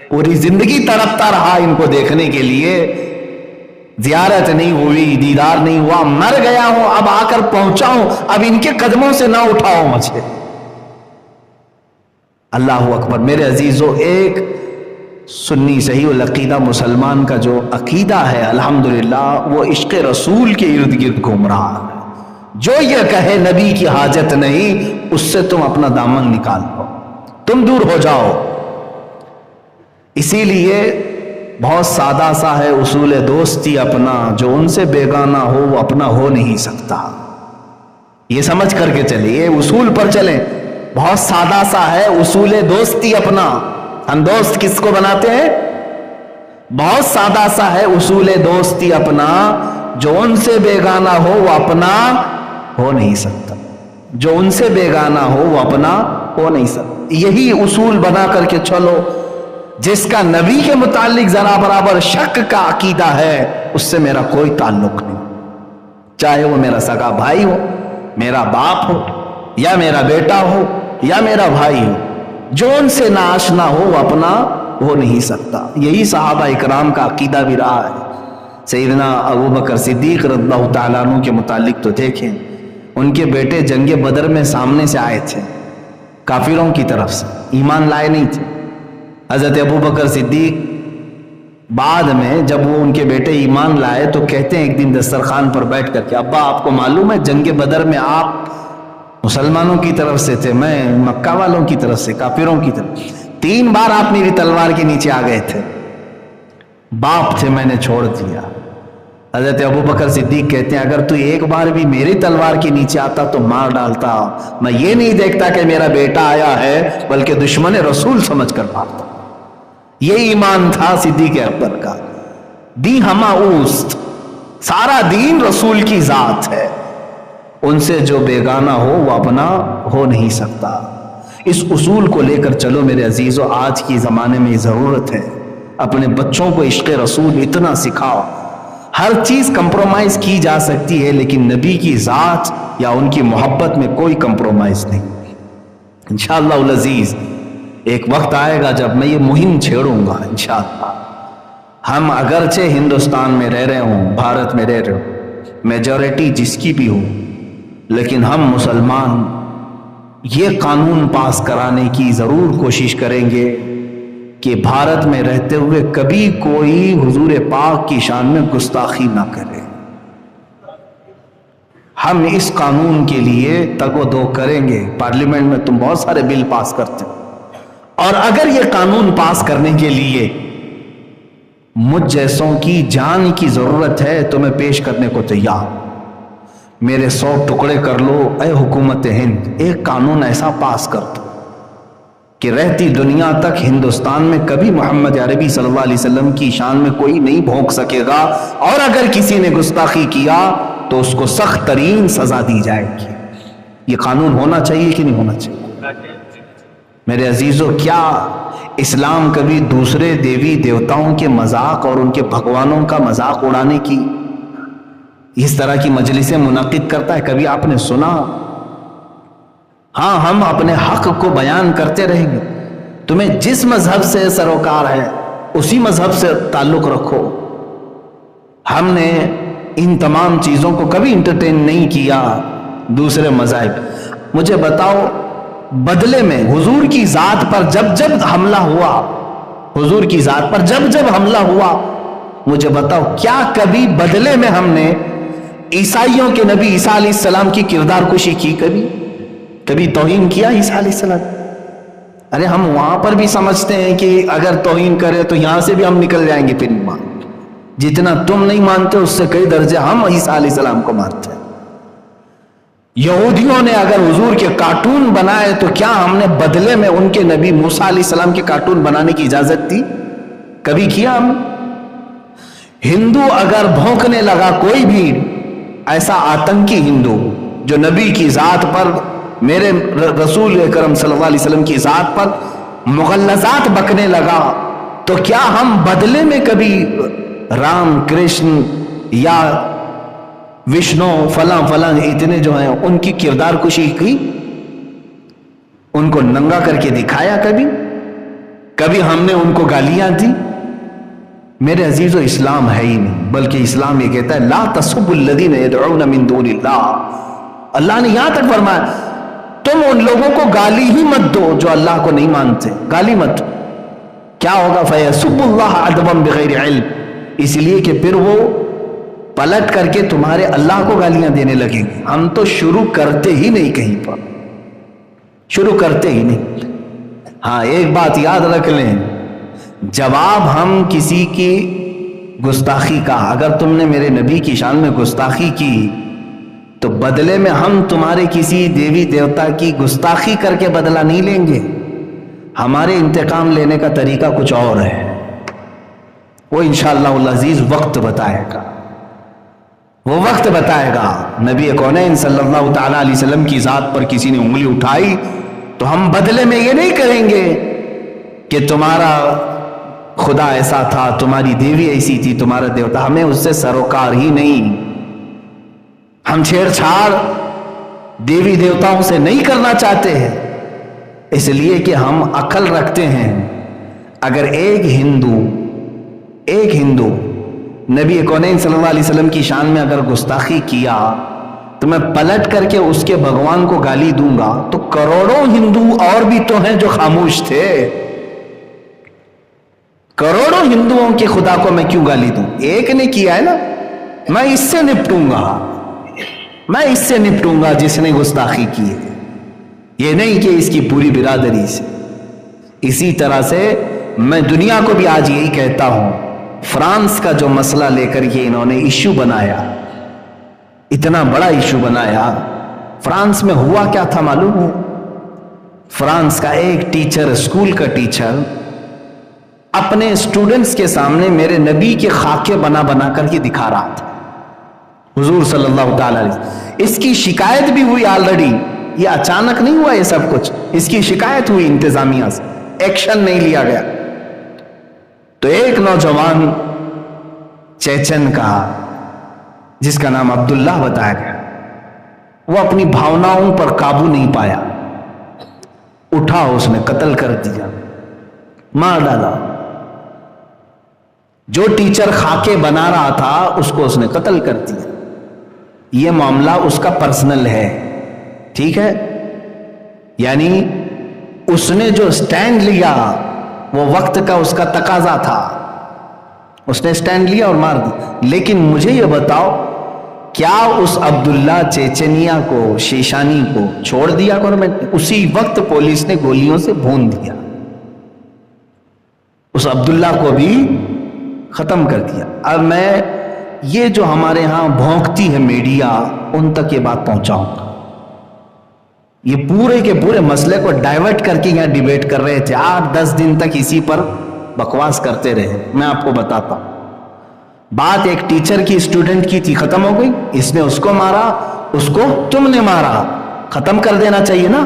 پوری زندگی تڑپتا رہا ان کو دیکھنے کے لیے، زیارت نہیں ہوئی، دیدار نہیں ہوا، مر گیا ہوں، اب آ کر پہنچا ہوں، اب ان کے قدموں سے نہ اٹھاؤ مجھے. اللہ اکبر. میرے عزیزو، ایک سنی صحیح العقیدہ مسلمان کا جو عقیدہ ہے الحمدللہ وہ عشق رسول کے ارد گرد گھوم رہا ہے. جو یہ کہے نبی کی حاجت نہیں، اس سے تم اپنا دامن نکال لو، تم دور ہو جاؤ. اسی لیے بہت سادہ سا ہے اصول دوستی اپنا، جو ان سے بیگانہ ہو وہ اپنا ہو نہیں سکتا. یہ سمجھ کر کے چلے، یہ اصول پر چلیں. بہت سادہ سا ہے اصول دوستی اپنا. ہم دوست کس کو بناتے ہیں؟ بہت سادہ سا ہے اصول دوستی اپنا، جو ان سے بیگانہ ہو وہ اپنا ہو نہیں سکتا. جو ان سے بیگانہ ہو وہ اپنا ہو نہیں سکتا. یہی اصول بنا کر کے چلو. جس کا نبی کے متعلق ذرا برابر شک کا عقیدہ ہے اس سے میرا کوئی تعلق نہیں، چاہے وہ میرا سگا بھائی ہو، میرا باپ ہو، یا میرا بیٹا ہو، یا میرا بھائی ہو. جو ان سے ناآشنا ہو وہ اپنا ہو نہیں سکتا. یہی صحابہ اکرام کا عقیدہ بھی رہا ہے. سیدنا ابوبکر صدیق رضی اللہ تعالیٰ عنہ کے متعلق تو دیکھیں، ان کے بیٹے جنگ بدر میں سامنے سے آئے تھے کافروں کی طرف سے، ایمان لائے نہیں تھے. حضرت ابوبکر صدیق بعد میں جب وہ ان کے بیٹے ایمان لائے تو کہتے ہیں ایک دن دسترخوان پر بیٹھ کر کے ابا آپ کو معلوم ہے جنگ بدر میں آپ مسلمانوں کی طرف سے تھے، میں مکہ والوں کی طرف سے، کافروں کی طرف. 3 بار آپ میری تلوار کے نیچے آ گئے تھے، باپ تھے میں نے چھوڑ دیا. حضرت ابوبکر صدیق کہتے ہیں اگر تو ایک بار بھی میری تلوار کے نیچے آتا تو مار ڈالتا. میں یہ نہیں دیکھتا کہ میرا بیٹا آیا ہے بلکہ دشمن رسول سمجھ کر مارتا. یہ ایمان تھا صدیق اکبر کا. دی ہما اوست، سارا دین رسول کی ذات ہے، ان سے جو بیگانہ ہو وہ اپنا ہو نہیں سکتا. اس اصول کو لے کر چلو میرے عزیزو. آج کی زمانے میں ضرورت ہے اپنے بچوں کو عشق رسول اتنا سکھاؤ. ہر چیز کمپرومائز کی جا سکتی ہے لیکن نبی کی ذات یا ان کی محبت میں کوئی کمپرومائز نہیں. انشاءاللہ العزیز ایک وقت آئے گا جب میں یہ مہم چھیڑوں گا انشاءاللہ. ہم اگرچہ ہندوستان میں رہ رہے ہوں، بھارت میں رہ رہے ہوں، میجورٹی جس کی بھی ہو، لیکن ہم مسلمان یہ قانون پاس کرانے کی ضرور کوشش کریں گے کہ بھارت میں رہتے ہوئے کبھی کوئی حضور پاک کی شان میں گستاخی نہ کرے. ہم اس قانون کے لیے تگ و دو کریں گے. پارلیمنٹ میں تم بہت سارے بل پاس کرتے ہو، اور اگر یہ قانون پاس کرنے کے لیے مجھ جیسوں کی جان کی ضرورت ہے تو میں پیش کرنے کو تیار. میرے 100 ٹکڑے کر لو اے حکومت ہند، ایک قانون ایسا پاس کر دو کہ رہتی دنیا تک ہندوستان میں کبھی محمد عربی صلی اللہ علیہ وسلم کی شان میں کوئی نہیں بھونک سکے گا، اور اگر کسی نے گستاخی کیا تو اس کو سخت ترین سزا دی جائے گی. یہ قانون ہونا چاہیے کہ نہیں ہونا چاہیے؟ میرے عزیزوں، کیا اسلام کبھی دوسرے دیوی دیوتاؤں کے مذاق اور ان کے بھگوانوں کا مذاق اڑانے کی اس طرح کی مجلسیں منعقد کرتا ہے؟ کبھی آپ نے سنا؟ ہاں، ہم اپنے حق کو بیان کرتے رہیں گے. تمہیں جس مذہب سے سروکار ہے اسی مذہب سے تعلق رکھو. ہم نے ان تمام چیزوں کو کبھی انٹرٹین نہیں کیا. دوسرے مذاہب، مجھے بتاؤ، بدلے میں حضور کی ذات پر جب جب حملہ ہوا، حضور کی ذات پر جب جب حملہ ہوا، مجھے بتاؤ کیا کبھی بدلے میں ہم نے عیسائیوں کے نبی عیسیٰ علیہ السلام کی کردار کشی کی؟ کبھی توہین کیا عیسیٰ علیہ السلام؟ ارے ہم وہاں پر بھی سمجھتے ہیں کہ اگر توہین کرے تو یہاں سے بھی ہم نکل جائیں گے. پھر ایمان جتنا تم نہیں مانتے اس سے کئی درجے ہم عیسیٰ علیہ السلام کو مانتے ہیں. یہودیوں نے اگر حضور کے کارٹون بنائے تو کیا ہم نے بدلے میں ان کے نبی موسیٰ علیہ السلام کے کارٹون بنانے کی اجازت دی؟ کبھی کیا ہم؟ ہندو اگر بھونکنے لگا، کوئی بھی ایسا آتنکی ہندو جو نبی کی ذات پر، میرے رسول اکرم صلی اللہ علیہ وسلم کی ذات پر مغلظات بکنے لگا، تو کیا ہم بدلے میں کبھی رام کرشن یا وشنو فلاں فلاں اتنے جو ہیں ان کی کردار کشی کی؟ ان کو ننگا کر کے دکھایا؟ کبھی ہم نے ان کو گالیاں دی؟ میرے عزیزو، اسلام ہے ہی نہیں، بلکہ اسلام یہ کہتا ہے لا تسبوا الذین یدعون من دون اللہ. اللہ نے یہاں تک فرمایا تم ان لوگوں کو گالی ہی مت دو جو اللہ کو نہیں مانتے، گالی مت. کیا ہوگا؟ فَيَسُبُّ اللَّهَ عَدْوًا بِغَيْرِ عِلْمٍ، اس لیے کہ پھر وہ پلٹ کر کے تمہارے اللہ کو گالیاں دینے لگیں گے. ہم تو شروع کرتے ہی نہیں، کہیں پر شروع کرتے ہی نہیں. ہاں ایک بات یاد رکھ لیں، جواب ہم کسی کی گستاخی کا، اگر تم نے میرے نبی کی شان میں گستاخی کی تو بدلے میں ہم تمہارے کسی دیوی دیوتا کی گستاخی کر کے بدلہ نہیں لیں گے. ہمارے انتقام لینے کا طریقہ کچھ اور ہے، وہ انشاءاللہ العزیز وقت بتائے گا، وہ وقت بتائے گا. نبی کونین صلی اللہ تعالیٰ علیہ وسلم کی ذات پر کسی نے انگلی اٹھائی تو ہم بدلے میں یہ نہیں کریں گے کہ تمہارا خدا ایسا تھا، تمہاری دیوی ایسی تھی، تمہارا دیوتا. ہمیں اس سے سروکار ہی نہیں. ہم چھیڑ چھاڑ دیوی دیوتاؤں سے نہیں کرنا چاہتے ہیں، اس لیے کہ ہم عقل رکھتے ہیں. اگر ایک ہندو نبی کونین صلی اللہ علیہ وسلم کی شان میں اگر گستاخی کیا تو میں پلٹ کر کے اس کے بھگوان کو گالی دوں گا تو کروڑوں ہندو اور بھی تو ہیں جو خاموش تھے. کروڑوں ہندوؤں کے خدا کو میں کیوں گالی دوں؟ ایک نے کیا ہے نا، میں اس سے نپٹوں گا جس نے گستاخی کی ہے، یہ نہیں کہ اس کی پوری برادری سے. اسی طرح سے میں دنیا کو بھی آج یہی کہتا ہوں، فرانس کا جو مسئلہ لے کر یہ انہوں نے ایشو بنایا، اتنا بڑا ایشو بنایا، فرانس میں ہوا کیا تھا معلوم ہے؟ فرانس کا ایک ٹیچر، اسکول کا ٹیچر، اپنے اسٹوڈنٹس کے سامنے میرے نبی کے خاکے بنا بنا کر یہ دکھا رہا تھا، حضور صلی اللہ تعالیٰ علیہ وسلم. اس کی شکایت بھی ہوئی آلریڈی، یہ اچانک نہیں ہوا یہ سب کچھ، اس کی شکایت ہوئی انتظامیہ سے، ایکشن نہیں لیا گیا. تو ایک نوجوان چیچن کا جس کا نام عبداللہ بتایا گیا، وہ اپنی بھاوناؤں پر قابو نہیں پایا، اٹھا اس نے قتل کر دیا، مار ڈالا. جو ٹیچر خاکے بنا رہا تھا اس کو اس نے قتل کر دیا. یہ معاملہ اس کا پرسنل ہے، ٹھیک ہے؟ یعنی اس نے جو سٹینڈ لیا وہ وقت کا اس کا تقاضا تھا، اس نے سٹینڈ لیا اور مار دیا. لیکن مجھے یہ بتاؤ، کیا اس عبداللہ چیچنیا کو، شیشانی کو چھوڑ دیا گورنمنٹ نے؟ اسی وقت پولیس نے گولیوں سے بھون دیا، اس عبداللہ کو بھی ختم کر دیا. اب میں یہ جو ہمارے ہاں بھونکتی ہے میڈیا، ان تک یہ بات پہنچاؤں گا. یہ پورے کے پورے مسئلے کو ڈائیورٹ کر کے یہاں ڈیبیٹ کر رہے تھے، 8-10 دن تک اسی پر بکواس کرتے رہے. میں آپ کو بتاتا ہوں، بات ایک ٹیچر کی اسٹوڈنٹ کی تھی، ختم ہو گئی. اس نے اس کو مارا، اس کو تم نے مارا، ختم کر دینا چاہیے نا.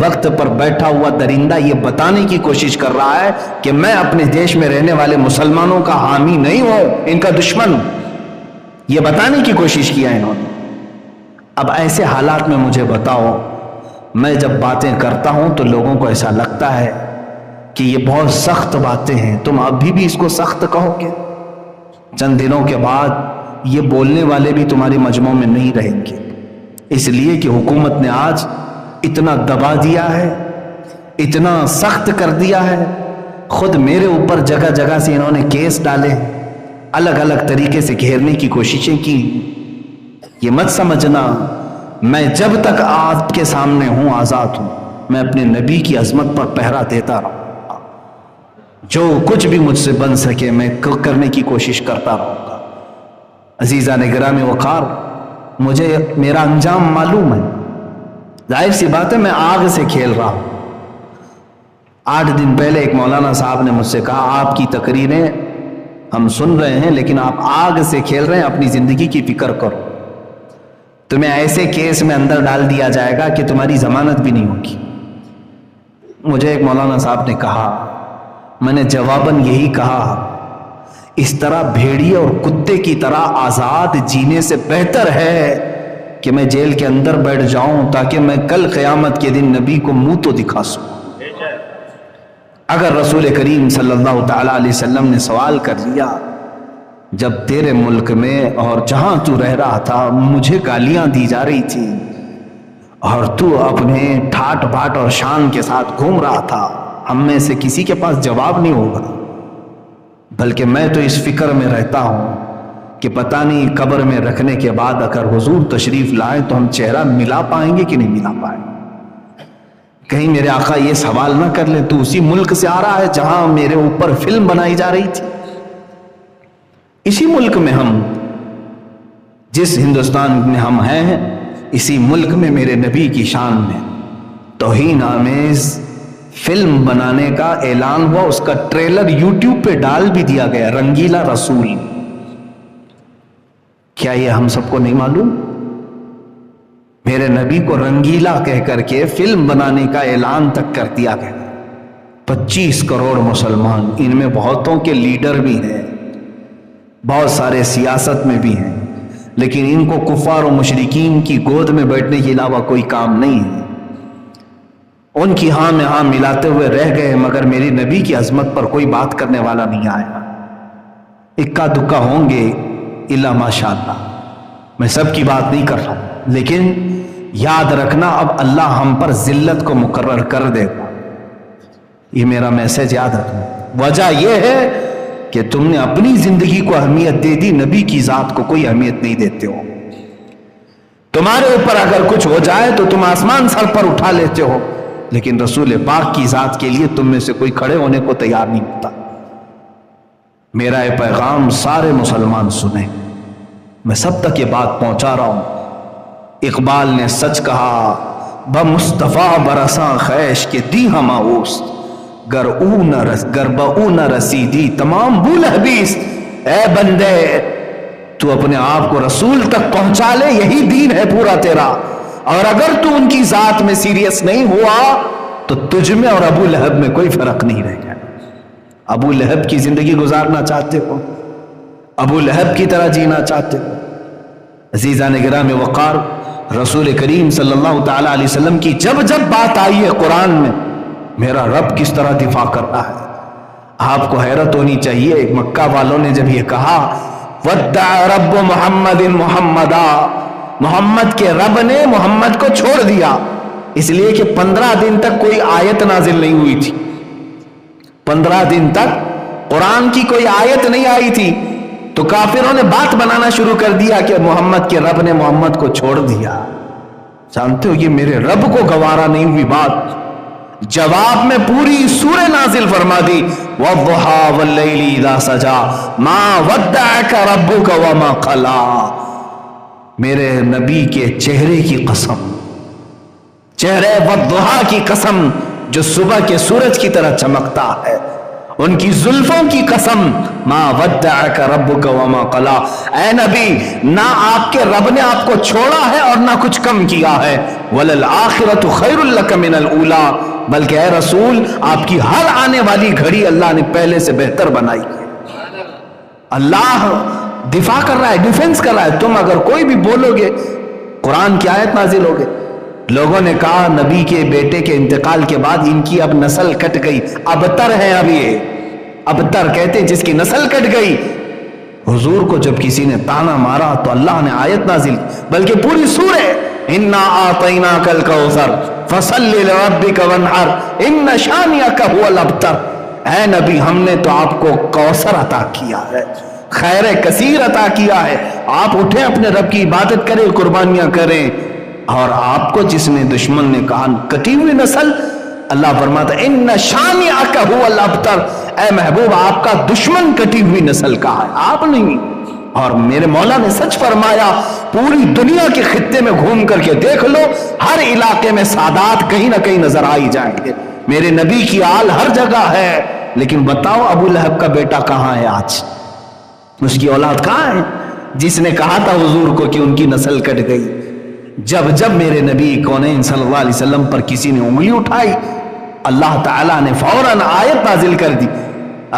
وقت پر بیٹھا ہوا درندہ یہ بتانے کی کوشش کر رہا ہے کہ میں اپنے دیش میں رہنے والے مسلمانوں کا حامی نہیں ہوں، ان کا دشمن ہوں. یہ بتانے کی کوشش کیا انہوں نے. اب ایسے حالات میں مجھے بتاؤ، میں جب باتیں کرتا ہوں تو لوگوں کو ایسا لگتا ہے کہ یہ بہت سخت باتیں ہیں، تم ابھی بھی اس کو سخت کہو گے؟ چند دنوں کے بعد یہ بولنے والے بھی تمہارے مجمع میں نہیں رہیں گے، اس لیے کہ حکومت نے آج اتنا دبا دیا ہے، اتنا سخت کر دیا ہے. خود میرے اوپر جگہ جگہ سے انہوں نے کیس ڈالے، الگ الگ طریقے سے گھیرنے کی کوششیں کی. یہ مت سمجھنا میں جب تک آپ کے سامنے ہوں آزاد ہوں، میں اپنے نبی کی عظمت پر پہرا دیتا رہوں گا. جو کچھ بھی مجھ سے بن سکے میں کرنے کی کوشش کرتا رہوں گا. عزیزان گرامی وقار، مجھے میرا انجام معلوم ہے. ظاہر سی بات ہے میں آگ سے کھیل رہا ہوں. 8 دن پہلے ایک مولانا صاحب نے مجھ سے کہا آپ کی تقریریں ہم سن رہے ہیں لیکن آپ آگ سے کھیل رہے ہیں، اپنی زندگی کی فکر کرو. تمہیں ایسے کیس میں اندر ڈال دیا جائے گا کہ تمہاری ضمانت بھی نہیں ہوگی. مجھے ایک مولانا صاحب نے کہا، میں نے جواباً یہی کہا، اس طرح بھیڑیے اور کتے کی طرح آزاد جینے سے بہتر ہے کہ میں جیل کے اندر بیٹھ جاؤں تاکہ میں کل قیامت کے دن نبی کو منہ تو دکھا سکوں. اگر رسول کریم صلی اللہ تعالی علیہ وسلم نے سوال کر لیا، جب تیرے ملک میں اور جہاں تو رہ رہا تھا مجھے گالیاں دی جا رہی تھی اور تو اپنے ٹھاٹ باٹ اور شان کے ساتھ گھوم رہا تھا، ہم میں سے کسی کے پاس جواب نہیں ہوگا، بلکہ میں تو اس فکر میں رہتا ہوں کہ پتہ نہیں قبر میں رکھنے کے بعد اگر حضور تشریف لائیں تو ہم چہرہ ملا پائیں گے کہ نہیں ملا پائیں گے. کہیں میرے آقا یہ سوال نہ کر لے تو اسی ملک سے آ رہا ہے جہاں میرے اوپر فلم بنائی جا رہی تھی. اسی ملک میں ہم، جس ہندوستان میں ہم ہیں، اسی ملک میں میرے نبی کی شان میں توہین آمیز فلم بنانے کا اعلان ہوا. اس کا ٹریلر یوٹیوب پہ ڈال بھی دیا گیا، رنگیلا رسول. کیا یہ ہم سب کو نہیں معلوم؟ میرے نبی کو رنگیلا کہہ کر کے فلم بنانے کا اعلان تک کر دیا گیا. 25 کروڑ مسلمان، ان میں بہتوں کے لیڈر بھی ہیں، بہت سارے سیاست میں بھی ہیں، لیکن ان کو کفار و مشرکین کی گود میں بیٹھنے کے علاوہ کوئی کام نہیں ہے. ان کی ہاں میں ہاں ملاتے ہوئے رہ گئے، مگر میری نبی کی عظمت پر کوئی بات کرنے والا نہیں آیا. اکا دکا ہوں گے الا ماشاء اللہ، میں سب کی بات نہیں کر رہا ہوں، لیکن یاد رکھنا اب اللہ ہم پر ذلت کو مقرر کر دے گا. یہ میرا میسج یاد رکھنا. وجہ یہ ہے کہ تم نے اپنی زندگی کو اہمیت دے دی، نبی کی ذات کو کوئی اہمیت نہیں دیتے ہو. تمہارے اوپر اگر کچھ ہو جائے تو تم آسمان سر پر اٹھا لیتے ہو، لیکن رسول پاک کی ذات کے لیے تم میں سے کوئی کھڑے ہونے کو تیار نہیں ہوتا. میرا یہ پیغام سارے مسلمان سنیں، میں سب تک یہ بات پہنچا رہا ہوں. اقبال نے سچ کہا، بمصطفیٰ برساں خیش کے دی ہم اوست، گر بہ نہ رسیدی تمام بول حبیس. اے بندے تو اپنے آپ کو رسول تک پہنچا لے، یہی دین ہے پورا تیرا. اور اگر تو ان کی ذات میں سیریس نہیں ہوا تو تجھ میں اور ابو لہب میں کوئی فرق نہیں رہ گیا. ابو لہب کی زندگی گزارنا چاہتے ہو، ابو لہب کی طرح جینا چاہتے ہو. عزیزان گرامی وقار، رسول کریم صلی اللہ تعالی علیہ وسلم کی جب جب بات آئی ہے قرآن میں، میرا رب کس طرح دفاع کرتا ہے آپ کو حیرت ہونی چاہیے. مکہ والوں نے جب یہ کہا ودع رب محمد محمدا، محمد کے رب نے محمد کو چھوڑ دیا، اس لیے کہ 15 دن تک کوئی آیت نازل نہیں ہوئی تھی. 15 دن تک قرآن کی کوئی آیت نہیں آئی تھی، تو کافروں نے بات بنانا شروع کر دیا کہ محمد کے رب نے محمد کو چھوڑ دیا. جانتے ہو یہ میرے رب کو گوارا نہیں ہوئی بات. جواب میں پوری سورہ نازل فرما دی، وَالضُّحَىٰ وَاللَّيْلِ إِذَا سَجَىٰ مَا وَدَّعَكَ رَبُّكَ وَمَا قَلَىٰ. میرے نبی کے چہرے کی قسم، چہرے والضحیٰ کی قسم جو صبح کے سورج کی طرح چمکتا ہے ان کی زلفوں کی قسم، ما ودعک ربک وما قلا، اے نبی نہ آپ کے رب نے آپ کو چھوڑا ہے اور نہ کچھ کم کیا ہے، وللآخرۃ خیر لک من الاولی، بلکہ اے رسول آپ کی ہر آنے والی گھڑی اللہ نے پہلے سے بہتر بنائی ہے۔ اللہ دفاع کر رہا ہے، ڈیفنس کر رہا ہے۔ تم اگر کوئی بھی بولو گے، قرآن کی آیت نازل ہوگی، لوگوں نے کہا نبی کے بیٹے کے انتقال کے بعد ان کی اب نسل کٹ گئی، ابتر ہے اب یہ، ابتر کہتے جس کی نسل کٹ گئی۔ حضور کو جب کسی نے تانا مارا تو اللہ نے آیت نازل، بلکہ پوری سورہ، انا اعطیناک الکوثر فصل لربک وانحر ان شانئک هو الابتر، اے نبی ہم نے تو آپ کو کوثر عطا کیا ہے، خیر کثیر عطا کیا ہے، آپ اٹھیں اپنے رب کی عبادت کریں، قربانیاں کریں۔ اور آپ کو جس نے دشمن نے کہا کٹی ہوئی نسل، اللہ فرماتا ہے ان شانئک هو الابتر، اے محبوب آپ کا دشمن کٹی ہوئی نسل کا ہے، آپ نہیں۔ اور میرے مولا نے سچ فرمایا، پوری دنیا کے خطے میں گھوم کر کے دیکھ لو، ہر علاقے میں سادات کہیں نہ کہیں نظر آئی جائیں گے، میرے نبی کی آل ہر جگہ ہے۔ لیکن بتاؤ ابو لہب کا بیٹا کہاں ہے آج؟ اس کی اولاد کہاں ہے جس نے کہا تھا حضور کو کہ ان کی نسل کٹ گئی؟ جب جب میرے نبی کونین صلی اللہ علیہ وسلم پر کسی نے انگلی اٹھائی، اللہ تعالیٰ نے فوراً آیت نازل کر دی۔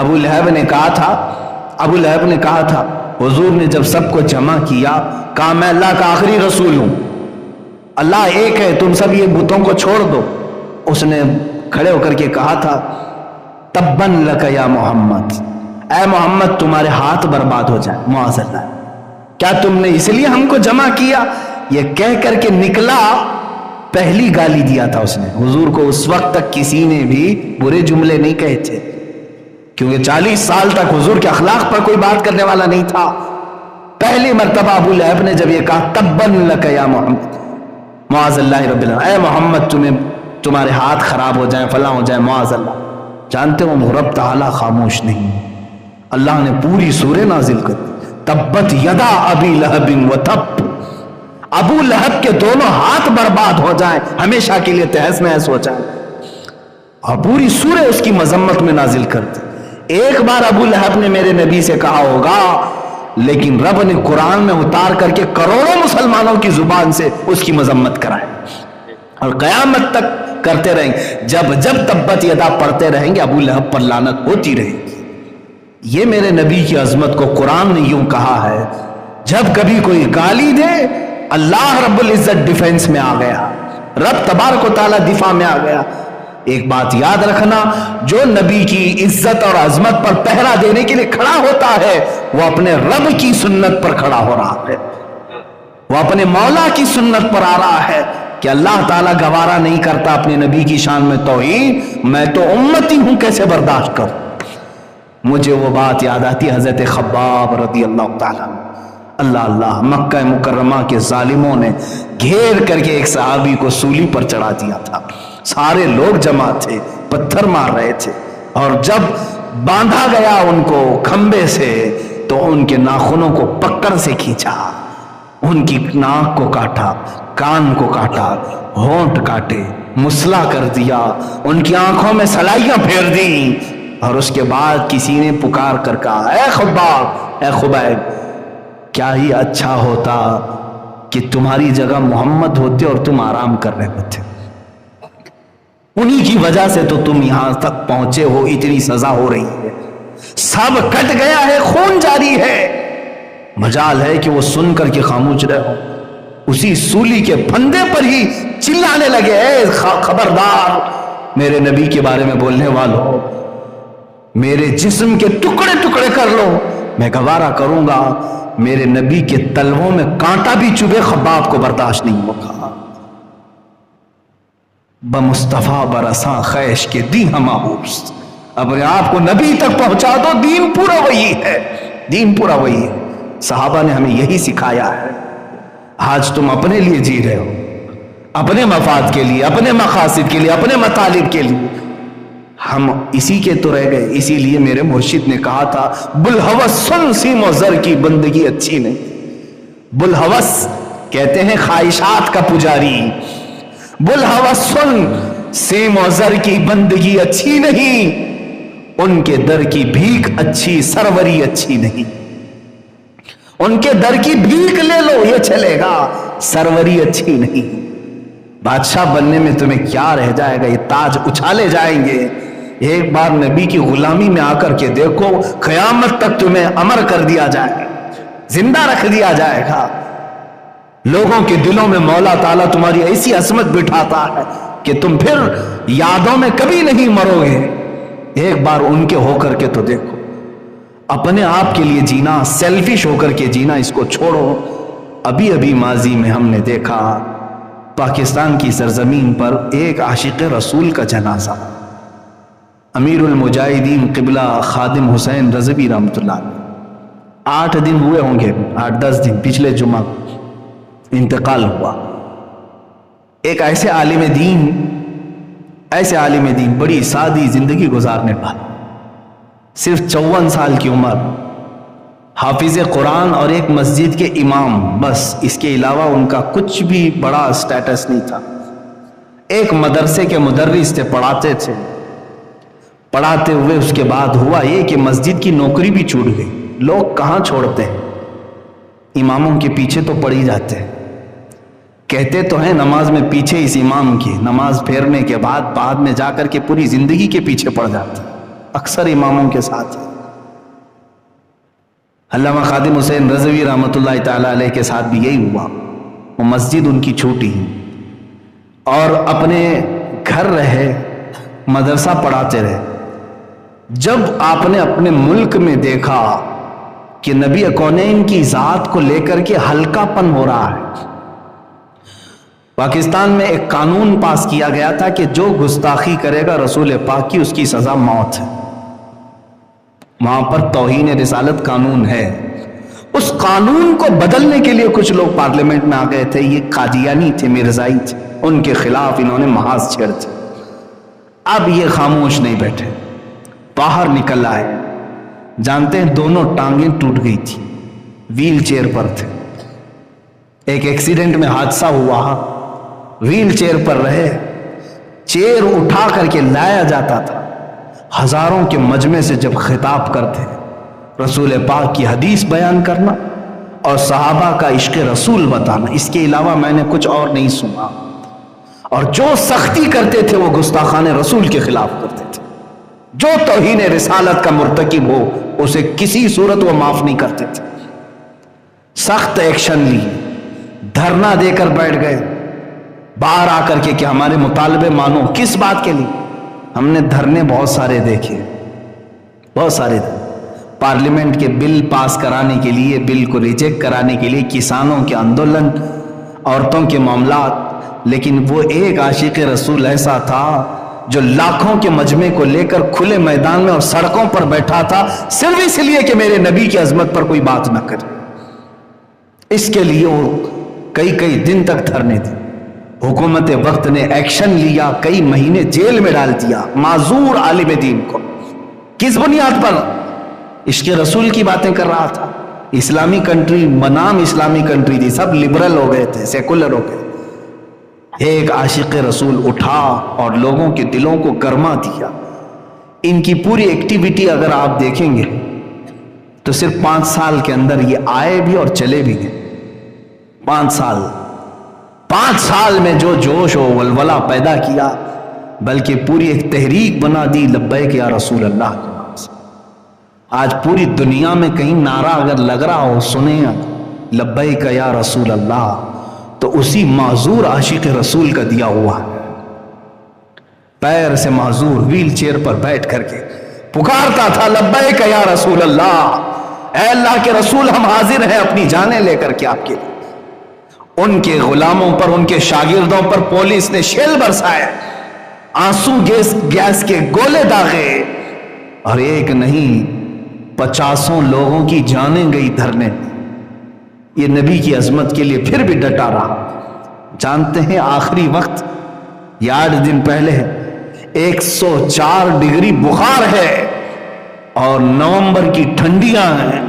ابو لہب نے کہا تھا حضور نے جب سب کو جمع کیا، کہا میں اللہ کا آخری رسول ہوں، اللہ ایک ہے، تم سب یہ بتوں کو چھوڑ دو۔ اس نے کھڑے ہو کر کے کہا تھا تبن لک یا محمد، اے محمد تمہارے ہاتھ برباد ہو جائے، معاذ اللہ، کیا تم نے اس لیے ہم کو جمع کیا؟ یہ کہہ کر کے نکلا، پہلی گالی دیا تھا اس نے حضور کو۔ اس وقت تک کسی نے بھی برے جملے نہیں کہے تھے، کیونکہ 40 سال تک حضور کے اخلاق پر کوئی بات کرنے والا نہیں تھا۔ پہلی مرتبہ ابو لہب نے جب یہ کہا تبن لک یا محمد، معاذ اللہ رب العالمین، اے محمد تمہارے ہاتھ خراب ہو جائیں، فلاں ہو جائیں، معاذ اللہ۔ جانتے ہو رب تعالیٰ خاموش نہیں، اللہ نے پوری سورہ نازل کر دی، تبت یدا ابی لہب وتب، ابو لہب کے دونوں ہاتھ برباد ہو جائیں، ہمیشہ کے لیے تہس نہس ہو جائیں، اور پوری سورہ اس کی مذمت میں نازل کر دی۔ ایک بار ابو لہب نے میرے نبی سے کہا ہوگا، لیکن رب نے قرآن میں اتار کر کے کروڑوں مسلمانوں کی زبان سے اس کی مذمت کرائی، اور قیامت تک کرتے رہیں گے، جب جب تبت یدا پڑھتے رہیں گے ابو لہب پر لعنت ہوتی رہے گی۔ یہ میرے نبی کی عظمت کو قرآن نے یوں کہا ہے، جب کبھی کوئی گالی دے اللہ رب العزت ڈیفنس میں آ گیا، رب تبارک و تعالیٰ دفاع میں آ گیا۔ ایک بات یاد رکھنا، جو نبی کی عزت اور عظمت پر پہرا دینے کے لیے کھڑا ہوتا ہے وہ اپنے رب کی سنت پر کھڑا ہو رہا ہے، وہ اپنے مولا کی سنت پر آ رہا ہے کہ اللہ تعالیٰ گوارا نہیں کرتا اپنے نبی کی شان میں توہین، میں تو امتی ہوں کیسے برداشت کروں۔ مجھے وہ بات یاد آتی حضرت خباب رضی اللہ تعالیٰ، اللہ مکہ مکرمہ کے ظالموں نے گھیر کر کے ایک صحابی کو سولی پر چڑھا دیا تھا، سارے لوگ جمع تھے، پتھر مار رہے تھے، اور جب باندھا گیا ان کو کھمبے سے تو ان کے ناخنوں کو پکڑ سے کھینچا، ان کی ناک کو کاٹا، کان کو کاٹا، ہونٹ کاٹے، مسلا کر دیا، ان کی آنکھوں میں سلائیاں پھیر دیں، اور اس کے بعد کسی نے پکار کر کہا اے خباب، اے خبیب، کیا ہی اچھا ہوتا کہ تمہاری جگہ محمد ہوتے اور تم آرام کر رہے ہوتے، انہی کی وجہ سے تو تم یہاں تک پہنچے ہو، اتنی سزا ہو رہی ہے، سب کٹ گیا ہے، خون جاری ہے، مجال ہے کہ وہ سن کر کے خاموش رہے ہو۔ اسی سولی کے پھندے پر ہی چلانے لگے اے خبردار میرے نبی کے بارے میں بولنے والوں، میرے جسم کے ٹکڑے ٹکڑے کر لو، میں گوارا کروں گا، میرے نبی کے تلووں میں کانٹا بھی چبھے خباب کو برداشت نہیں ہوگا۔ بمصطفیٰ برساں خیش کے دی ہم آہوز، اپنے آپ کو نبی تک پہنچا دو، دین پورا وہی ہے، دین پورا وہی ہے۔ صحابہ نے ہمیں یہی سکھایا ہے۔ آج تم اپنے لیے جی رہے ہو، اپنے مفاد کے لیے، اپنے مقاصد کے لیے، اپنے مطالب کے لیے، ہم اسی کے تو رہ گئے۔ اسی لیے میرے مرشد نے کہا تھا بلحوث سن سیم و زر کی بندگی اچھی نہیں۔ بلحوث کہتے ہیں خواہشات کا پجاری، بلحوث سن سیم و زر کی بندگی اچھی نہیں، ان کے در کی بھیک اچھی، سروری اچھی نہیں۔ ان کے در کی بھیک لے لو یہ چلے گا، سروری اچھی نہیں۔ بادشاہ بننے میں تمہیں کیا رہ جائے گا، یہ تاج اچھالے جائیں گے۔ ایک بار نبی کی غلامی میں آ کر کے دیکھو، قیامت تک تمہیں امر کر دیا جائے گا، زندہ رکھ دیا جائے گا۔ لوگوں کے دلوں میں مولا تعالیٰ تمہاری ایسی عظمت بٹھاتا ہے کہ تم پھر یادوں میں کبھی نہیں مرو گے۔ ایک بار ان کے ہو کر کے تو دیکھو۔ اپنے آپ کے لیے جینا، سیلفش ہو کر کے جینا، اس کو چھوڑو۔ ابھی ابھی ماضی میں ہم نے دیکھا پاکستان کی سرزمین پر ایک عاشق رسول کا جنازہ، امیر المجاہدین قبلہ خادم حسین رضوی رحمۃ اللہ علیہ، 8 دن ہوئے ہوں گے، 8-10 دن، پچھلے جمعہ انتقال ہوا۔ ایک ایسے عالم دین، بڑی سادی زندگی گزارنے والا، صرف 54 سال کی عمر، حافظ قرآن اور ایک مسجد کے امام، بس اس کے علاوہ ان کا کچھ بھی بڑا سٹیٹس نہیں تھا۔ ایک مدرسے کے مدرس تھے، پڑھاتے تھے۔ پڑھاتے ہوئے اس کے بعد ہوا یہ کہ مسجد کی نوکری بھی چھوٹ گئی۔ لوگ کہاں چھوڑتے ہیں، اماموں کے پیچھے تو پڑ ہی جاتے ہیں۔ کہتے تو ہیں نماز میں پیچھے اس امام کی، نماز پھیرنے کے بعد میں جا کر کے پوری زندگی کے پیچھے پڑ جاتے ہیں، اکثر اماموں کے ساتھ ہے۔ علامہ خادم حسین رضوی رحمۃ اللہ تعالیٰ علیہ کے ساتھ بھی یہی ہوا۔ وہ مسجد ان کی چھوٹی اور اپنے گھر رہے، مدرسہ پڑھاتے رہے۔ جب آپ نے اپنے ملک میں دیکھا کہ نبی کونین کی ذات کو لے کر کے ہلکا پن ہو رہا ہے، پاکستان میں ایک قانون پاس کیا گیا تھا کہ جو گستاخی کرے گا رسول پاک کی، اس کی سزا موت ہے۔ وہاں پر توہین رسالت قانون ہے۔ اس قانون کو بدلنے کے لیے کچھ لوگ پارلیمنٹ میں آ گئے تھے، یہ قادیانی تھے، مرزائی تھے، ان کے خلاف انہوں نے محاذ چھیڑ تھے۔ اب یہ خاموش نہیں بیٹھے، باہر نکل آئے۔ جانتے ہیں دونوں ٹانگیں ٹوٹ گئی تھی، ویل چیئر پر تھے۔ ایک ایکسیڈنٹ میں حادثہ ہوا، ویل چیئر پر رہے، چیئر اٹھا کر کے لایا جاتا تھا۔ ہزاروں کے مجمع سے جب خطاب کرتے رسول پاک کی حدیث بیان کرنا اور صحابہ کا عشق رسول بتانا، اس کے علاوہ میں نے کچھ اور نہیں سنا۔ اور جو سختی کرتے تھے وہ گستاخان رسول کے خلاف کرتے تھے۔ جو توہین رسالت کا مرتکب ہو اسے کسی صورت وہ معاف نہیں کرتے تھے۔ سخت ایکشن لی، دھرنا دے کر بیٹھ گئے باہر آ کر کے کہ ہمارے مطالبے مانو۔ کس بات کے لیے؟ ہم نے دھرنے بہت سارے دیکھے، بہت سارے پارلیمنٹ کے بل پاس کرانے کے لیے، بل کو ریجیکٹ کرانے کے لیے، کسانوں کے آندولن، عورتوں کے معاملات۔ لیکن وہ ایک عاشق رسول ایسا تھا جو لاکھوں کے مجمع کو لے کر کھلے میدان میں اور سڑکوں پر بیٹھا تھا، صرف اس لیے کہ میرے نبی کی عظمت پر کوئی بات نہ کرے۔ اس کے لیے وہ کئی دن تک دھرنے تھے۔ حکومت وقت نے ایکشن لیا، کئی مہینے جیل میں ڈال دیا معذور عالم دین کو۔ کس بنیاد پر؟ عشق رسول کی باتیں کر رہا تھا۔ اسلامی کنٹری بنام اسلامی کنٹری تھی، سب لبرل ہو گئے تھے، سیکولر ہو گئے۔ ایک عاشق رسول اٹھا اور لوگوں کے دلوں کو گرما دیا۔ ان کی پوری ایکٹیویٹی اگر آپ دیکھیں گے تو صرف 5 سال کے اندر یہ آئے بھی اور چلے بھی گئے۔ 5 سال میں جو جوش و ولولہ پیدا کیا، بلکہ پوری ایک تحریک بنا دی لبیک یا رسول اللہ کے نام سے۔ آج پوری دنیا میں کہیں نعرہ اگر لگ رہا ہو، سنیں لبیک یا رسول اللہ، تو اسی معذور عاشق رسول کا دیا ہوا ہے۔ پیر سے معذور ویل چیئر پر بیٹھ کر کے پکارتا تھا لبیک یا رسول اللہ، اے اللہ کے رسول ہم حاضر ہیں اپنی جانیں لے کر کے آپ کے لیے۔ ان کے غلاموں پر، ان کے شاگردوں پر پولیس نے شیل برسائے، آنسو گیس کے گولے داغے، اور ایک نہیں 50 لوگوں کی جانیں گئی دھرنے۔ یہ نبی کی عظمت کے لیے پھر بھی ڈٹا رہا۔ جانتے ہیں آخری وقت، یہ 8 دن پہلے 104 ڈگری بخار ہے اور نومبر کی ٹھنڈیاں ہیں،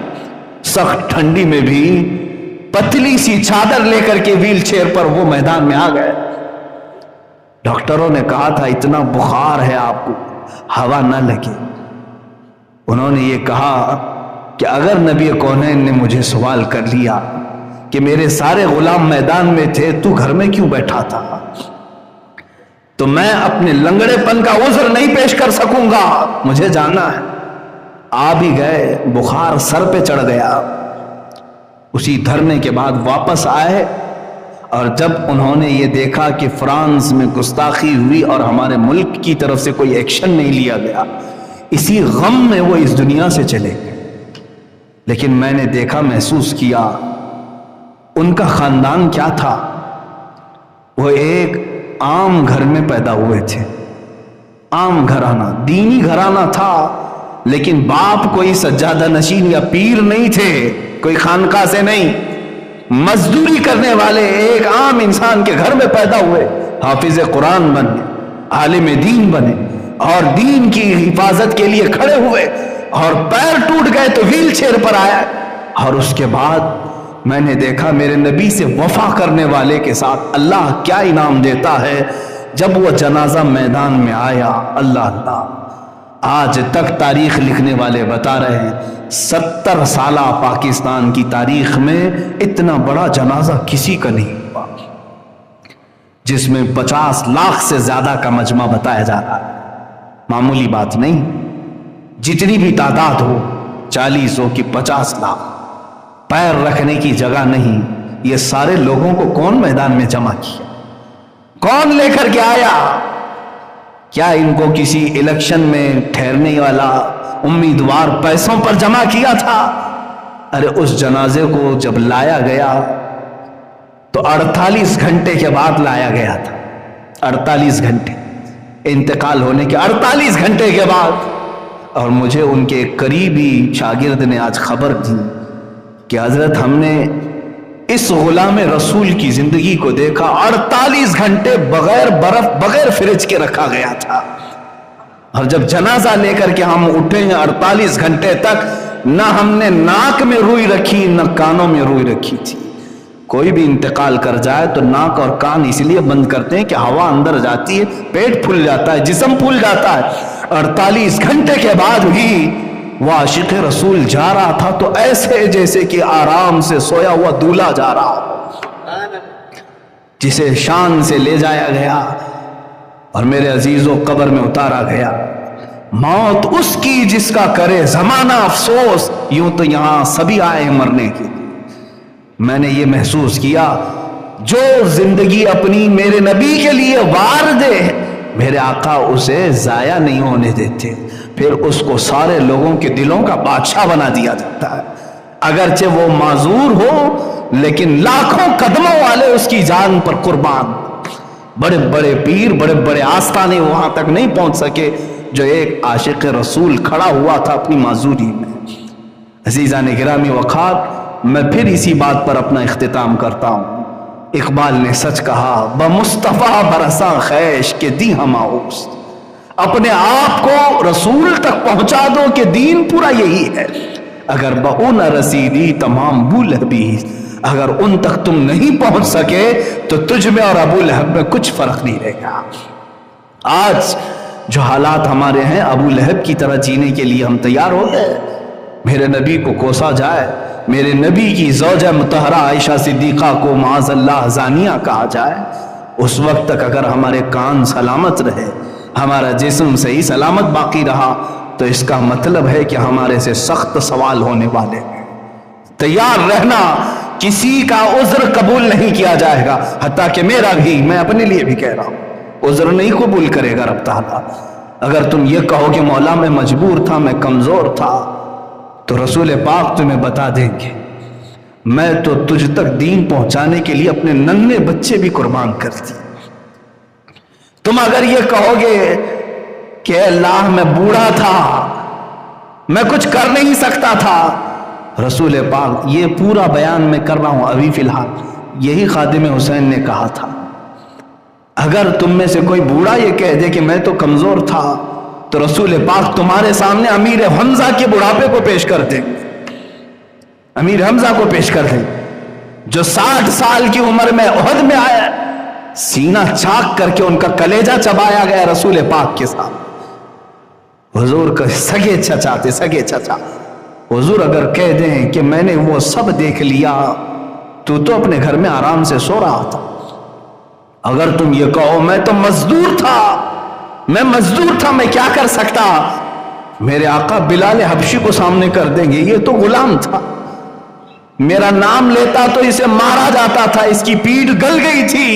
سخت ٹھنڈی میں بھی پتلی سی چادر لے کر کے ویل چیئر پر وہ میدان میں آ گئے۔ ڈاکٹروں نے کہا تھا اتنا بخار ہے آپ کو ہوا نہ لگے، انہوں نے یہ کہا کہ اگر نبی کونین نے مجھے سوال کر لیا کہ میرے سارے غلام میدان میں تھے تو گھر میں کیوں بیٹھا تھا، تو میں اپنے لنگڑے پن کا عذر نہیں پیش کر سکوں گا، مجھے جانا ہے۔ آ بھی گئے، بخار سر پہ چڑھ گیا، اسی دھرنے کے بعد واپس آئے، اور جب انہوں نے یہ دیکھا کہ فرانس میں گستاخی ہوئی اور ہمارے ملک کی طرف سے کوئی ایکشن نہیں لیا گیا، اسی غم میں وہ اس دنیا سے چلے گئے۔ لیکن میں نے دیکھا، محسوس کیا ان کا خاندان کیا تھا۔ وہ ایک عام گھر میں پیدا ہوئے تھے، عام گھرانہ، دینی گھرانہ تھا، لیکن باپ کوئی سجادہ نشین یا پیر نہیں تھے، کوئی خانقاہ سے نہیں، مزدوری کرنے والے ایک عام انسان کے گھر میں پیدا ہوئے، حافظ قرآن بنے، عالم دین بنے، اور دین کی حفاظت کے لیے کھڑے ہوئے، اور پیر ٹوٹ گئے تو ویل چیئر پر آیا۔ اور اس کے بعد میں نے دیکھا میرے نبی سے وفا کرنے والے کے ساتھ اللہ کیا انعام دیتا ہے۔ جب وہ جنازہ میدان میں آیا، اللہ اللہ، آج تک تاریخ لکھنے والے بتا رہے ہیں 70 سالہ پاکستان کی تاریخ میں اتنا بڑا جنازہ کسی کا نہیں ہوا، جس میں 50 لاکھ سے زیادہ کا مجمع بتایا جا رہا ہے۔ معمولی بات نہیں، جتنی بھی تعداد ہو، 40 ہو کہ 50 لاکھ، پیر رکھنے کی جگہ نہیں۔ یہ سارے لوگوں کو کون میدان میں جمع کیا، کون لے کر کے آیا؟ کیا ان کو کسی الیکشن میں ٹھہرنے والا امیدوار پیسوں پر جمع کیا تھا؟ ارے اس جنازے کو جب لایا گیا تو 48 گھنٹے کے بعد لایا گیا تھا، 48 گھنٹے انتقال ہونے کے 48 گھنٹے کے بعد۔ اور مجھے ان کے ایک قریبی شاگرد نے آج خبر دی کہ حضرت ہم نے اس غلام رسول کی زندگی کو دیکھا، 48 گھنٹے بغیر برف، بغیر فریج کے رکھا گیا تھا، اور جب جنازہ لے کر کے ہم اٹھے ہیں 48 گھنٹے تک نہ ہم نے ناک میں روئی رکھی نہ کانوں میں روئی رکھی تھی۔ کوئی بھی انتقال کر جائے تو ناک اور کان اس لیے بند کرتے ہیں کہ ہوا اندر جاتی ہے، پیٹ پھول جاتا ہے، جسم پھول جاتا ہے۔ 48 گھنٹے کے بعد بھی وہ عاشق رسول جا رہا تھا تو ایسے جیسے کہ آرام سے سویا ہوا دولہا جا رہا ہو، جسے شان سے لے جایا گیا اور میرے عزیزوں قبر میں اتارا گیا۔ موت اس کی جس کا کرے زمانہ افسوس، یوں تو یہاں سبھی آئے ہیں مرنے کے لیے۔ میں نے یہ محسوس کیا، جو زندگی اپنی میرے نبی کے لیے وار دے، میرے آقا اسے ضائع نہیں ہونے دیتے، پھر اس کو سارے لوگوں کے دلوں کا بادشاہ بنا دیا جاتا ہے۔ اگرچہ وہ معذور ہو لیکن لاکھوں قدموں والے اس کی جان پر قربان۔ بڑے بڑے پیر، بڑے بڑے آستانے وہاں تک نہیں پہنچ سکے جو ایک عاشق رسول کھڑا ہوا تھا اپنی معذوری میں۔ عزیزان گرامی وقار، میں پھر اسی بات پر اپنا اختتام کرتا ہوں۔ اقبال نے سچ کہا، بمصطفیٰ برساں خیش کے دی ہم آؤس، اپنے آپ کو رسول تک پہنچا دو کہ دین پورا یہی ہے۔ اگر بہو نہ رسیدی تمام ابو لہبی، اگر ان تک تم نہیں پہنچ سکے تو تجھ میں اور ابو لہب میں کچھ فرق نہیں رہے گا۔ آج جو حالات ہمارے ہیں، ابو لہب کی طرح جینے کے لیے ہم تیار ہو گئے؟ میرے نبی کو کوسا جائے، میرے نبی کی زوجہ مطہرہ عائشہ صدیقہ کو معاذ اللہ زانیہ کہا جائے، اس وقت تک اگر ہمارے کان سلامت رہے، ہمارا جسم صحیح سلامت باقی رہا، تو اس کا مطلب ہے کہ ہمارے سے سخت سوال ہونے والے ہیں۔ تیار رہنا، کسی کا عذر قبول نہیں کیا جائے گا، حتیٰ کہ میرا بھی، میں اپنے لیے بھی کہہ رہا ہوں، عذر نہیں قبول کرے گا رب تعالیٰ۔ اگر تم یہ کہو کہ مولا میں مجبور تھا، میں کمزور تھا، تو رسول پاک تمہیں بتا دیں گے میں تو تجھ تک دین پہنچانے کے لیے اپنے ننھے بچے بھی قربان کرتی۔ تم اگر یہ کہو گے کہ اللہ میں بوڑھا تھا، میں کچھ کر نہیں سکتا تھا، رسول پاک یہ پورا بیان میں کر رہا ہوں ابھی فی الحال، یہی خادم حسین نے کہا تھا، اگر تم میں سے کوئی بوڑھا یہ کہہ دے کہ میں تو کمزور تھا، تو رسول پاک تمہارے سامنے امیر حمزہ کے بڑھاپے کو پیش کر دیں، امیر حمزہ کو پیش کر دیں، جو 60 سال کی عمر میں احد میں آیا، سینہ چاک کر کے ان کا کلیجہ چبایا گیا رسول پاک کے ساتھ۔ حضور کا سگے چچا تھے، سگے چچا. حضور اگر کہہ دیں کہ میں نے وہ سب دیکھ لیا، تو اپنے گھر میں آرام سے سو رہا تھا. اگر تم یہ کہو میں تو مزدور تھا، میں کیا کر سکتا، میرے آقا بلال حبشی کو سامنے کر دیں گے، یہ تو غلام تھا، میرا نام لیتا تو اسے مارا جاتا تھا، اس کی پیٹھ گل گئی تھی.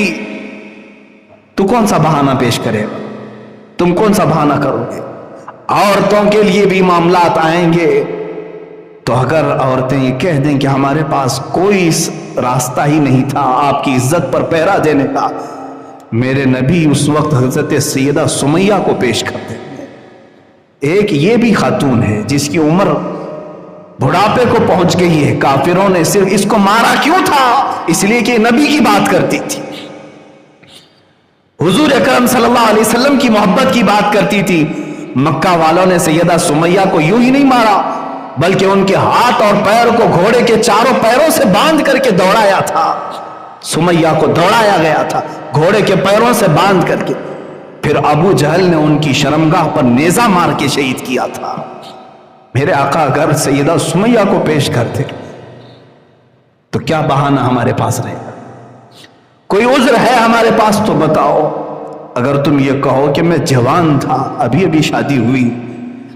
تو کون سا بہانہ پیش کرے گا؟ تم کون سا بہانہ کرو گے؟ عورتوں کے لیے بھی معاملات آئیں گے، تو اگر عورتیں یہ کہہ دیں کہ ہمارے پاس کوئی راستہ ہی نہیں تھا آپ کی عزت پر پہرا دینے کا، میرے نبی اس وقت حضرت سیدہ سمیہ کو پیش کرتے ہیں. ایک یہ بھی خاتون ہے جس کی عمر بڑھاپے کو پہنچ گئی ہے، کافروں نے صرف اس کو مارا کیوں تھا؟ اس لیے کہ نبی کی بات کرتی تھی، حضور اکرم صلی اللہ علیہ وسلم کی محبت کی بات کرتی تھی. مکہ والوں نے سیدہ سمیہ کو یوں ہی نہیں مارا، بلکہ ان کے ہاتھ اور پیر کو گھوڑے کے چاروں پیروں سے باندھ کر کے دوڑایا تھا. سمیہ کو دوڑایا گیا تھا گھوڑے کے پیروں سے باندھ کر کے، پھر ابو جہل نے ان کی شرمگاہ پر نیزہ مار کے شہید کیا تھا. میرے آقا اگر سیدہ سمیہ کو پیش کرتے تو کیا بہانہ ہمارے پاس رہے گا؟ کوئی عذر ہے ہمارے پاس تو بتاؤ. اگر تم یہ کہو کہ میں جوان تھا، ابھی شادی ہوئی،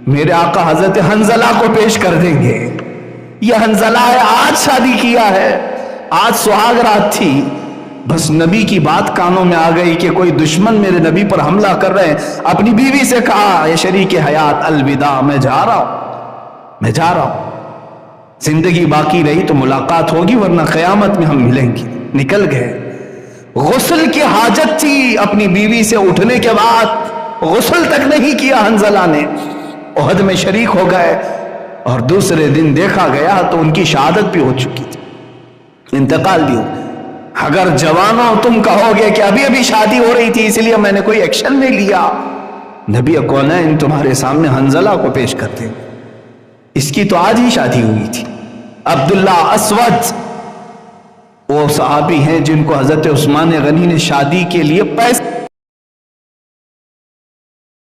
میرے آقا حضرت حنظلہ کو پیش کر دیں گے. یہ حنظلہ ہے، آج شادی کیا ہے، آج سہاگ رات تھی، بس نبی کی بات کانوں میں آ گئی کہ کوئی دشمن میرے نبی پر حملہ کر رہے ہیں. اپنی بیوی سے کہا اے شریک حیات الوداع، میں جا رہا ہوں، زندگی باقی رہی تو ملاقات ہوگی ورنہ قیامت میں ہم ملیں گے. نکل گئے. غسل کی حاجت تھی اپنی بیوی سے اٹھنے کے بعد، غسل تک نہیں کیا حنظلہ نے، احد میں شریک ہو گئے اور دوسرے دن دیکھا گیا تو ان کی شہادت بھی ہو چکی تھی، انتقال بھی ہو. اگر جوانوں تم کہو گے کہ ابھی شادی ہو رہی تھی اس لیے میں نے کوئی ایکشن نہیں لیا، نبی کونین تمہارے سامنے حنظلہ کو پیش کرتے، اس کی تو آج ہی شادی ہوئی تھی. عبداللہ اسود وہ صحابی ہیں جن کو حضرت عثمان غنی نے شادی کے لیے پیسے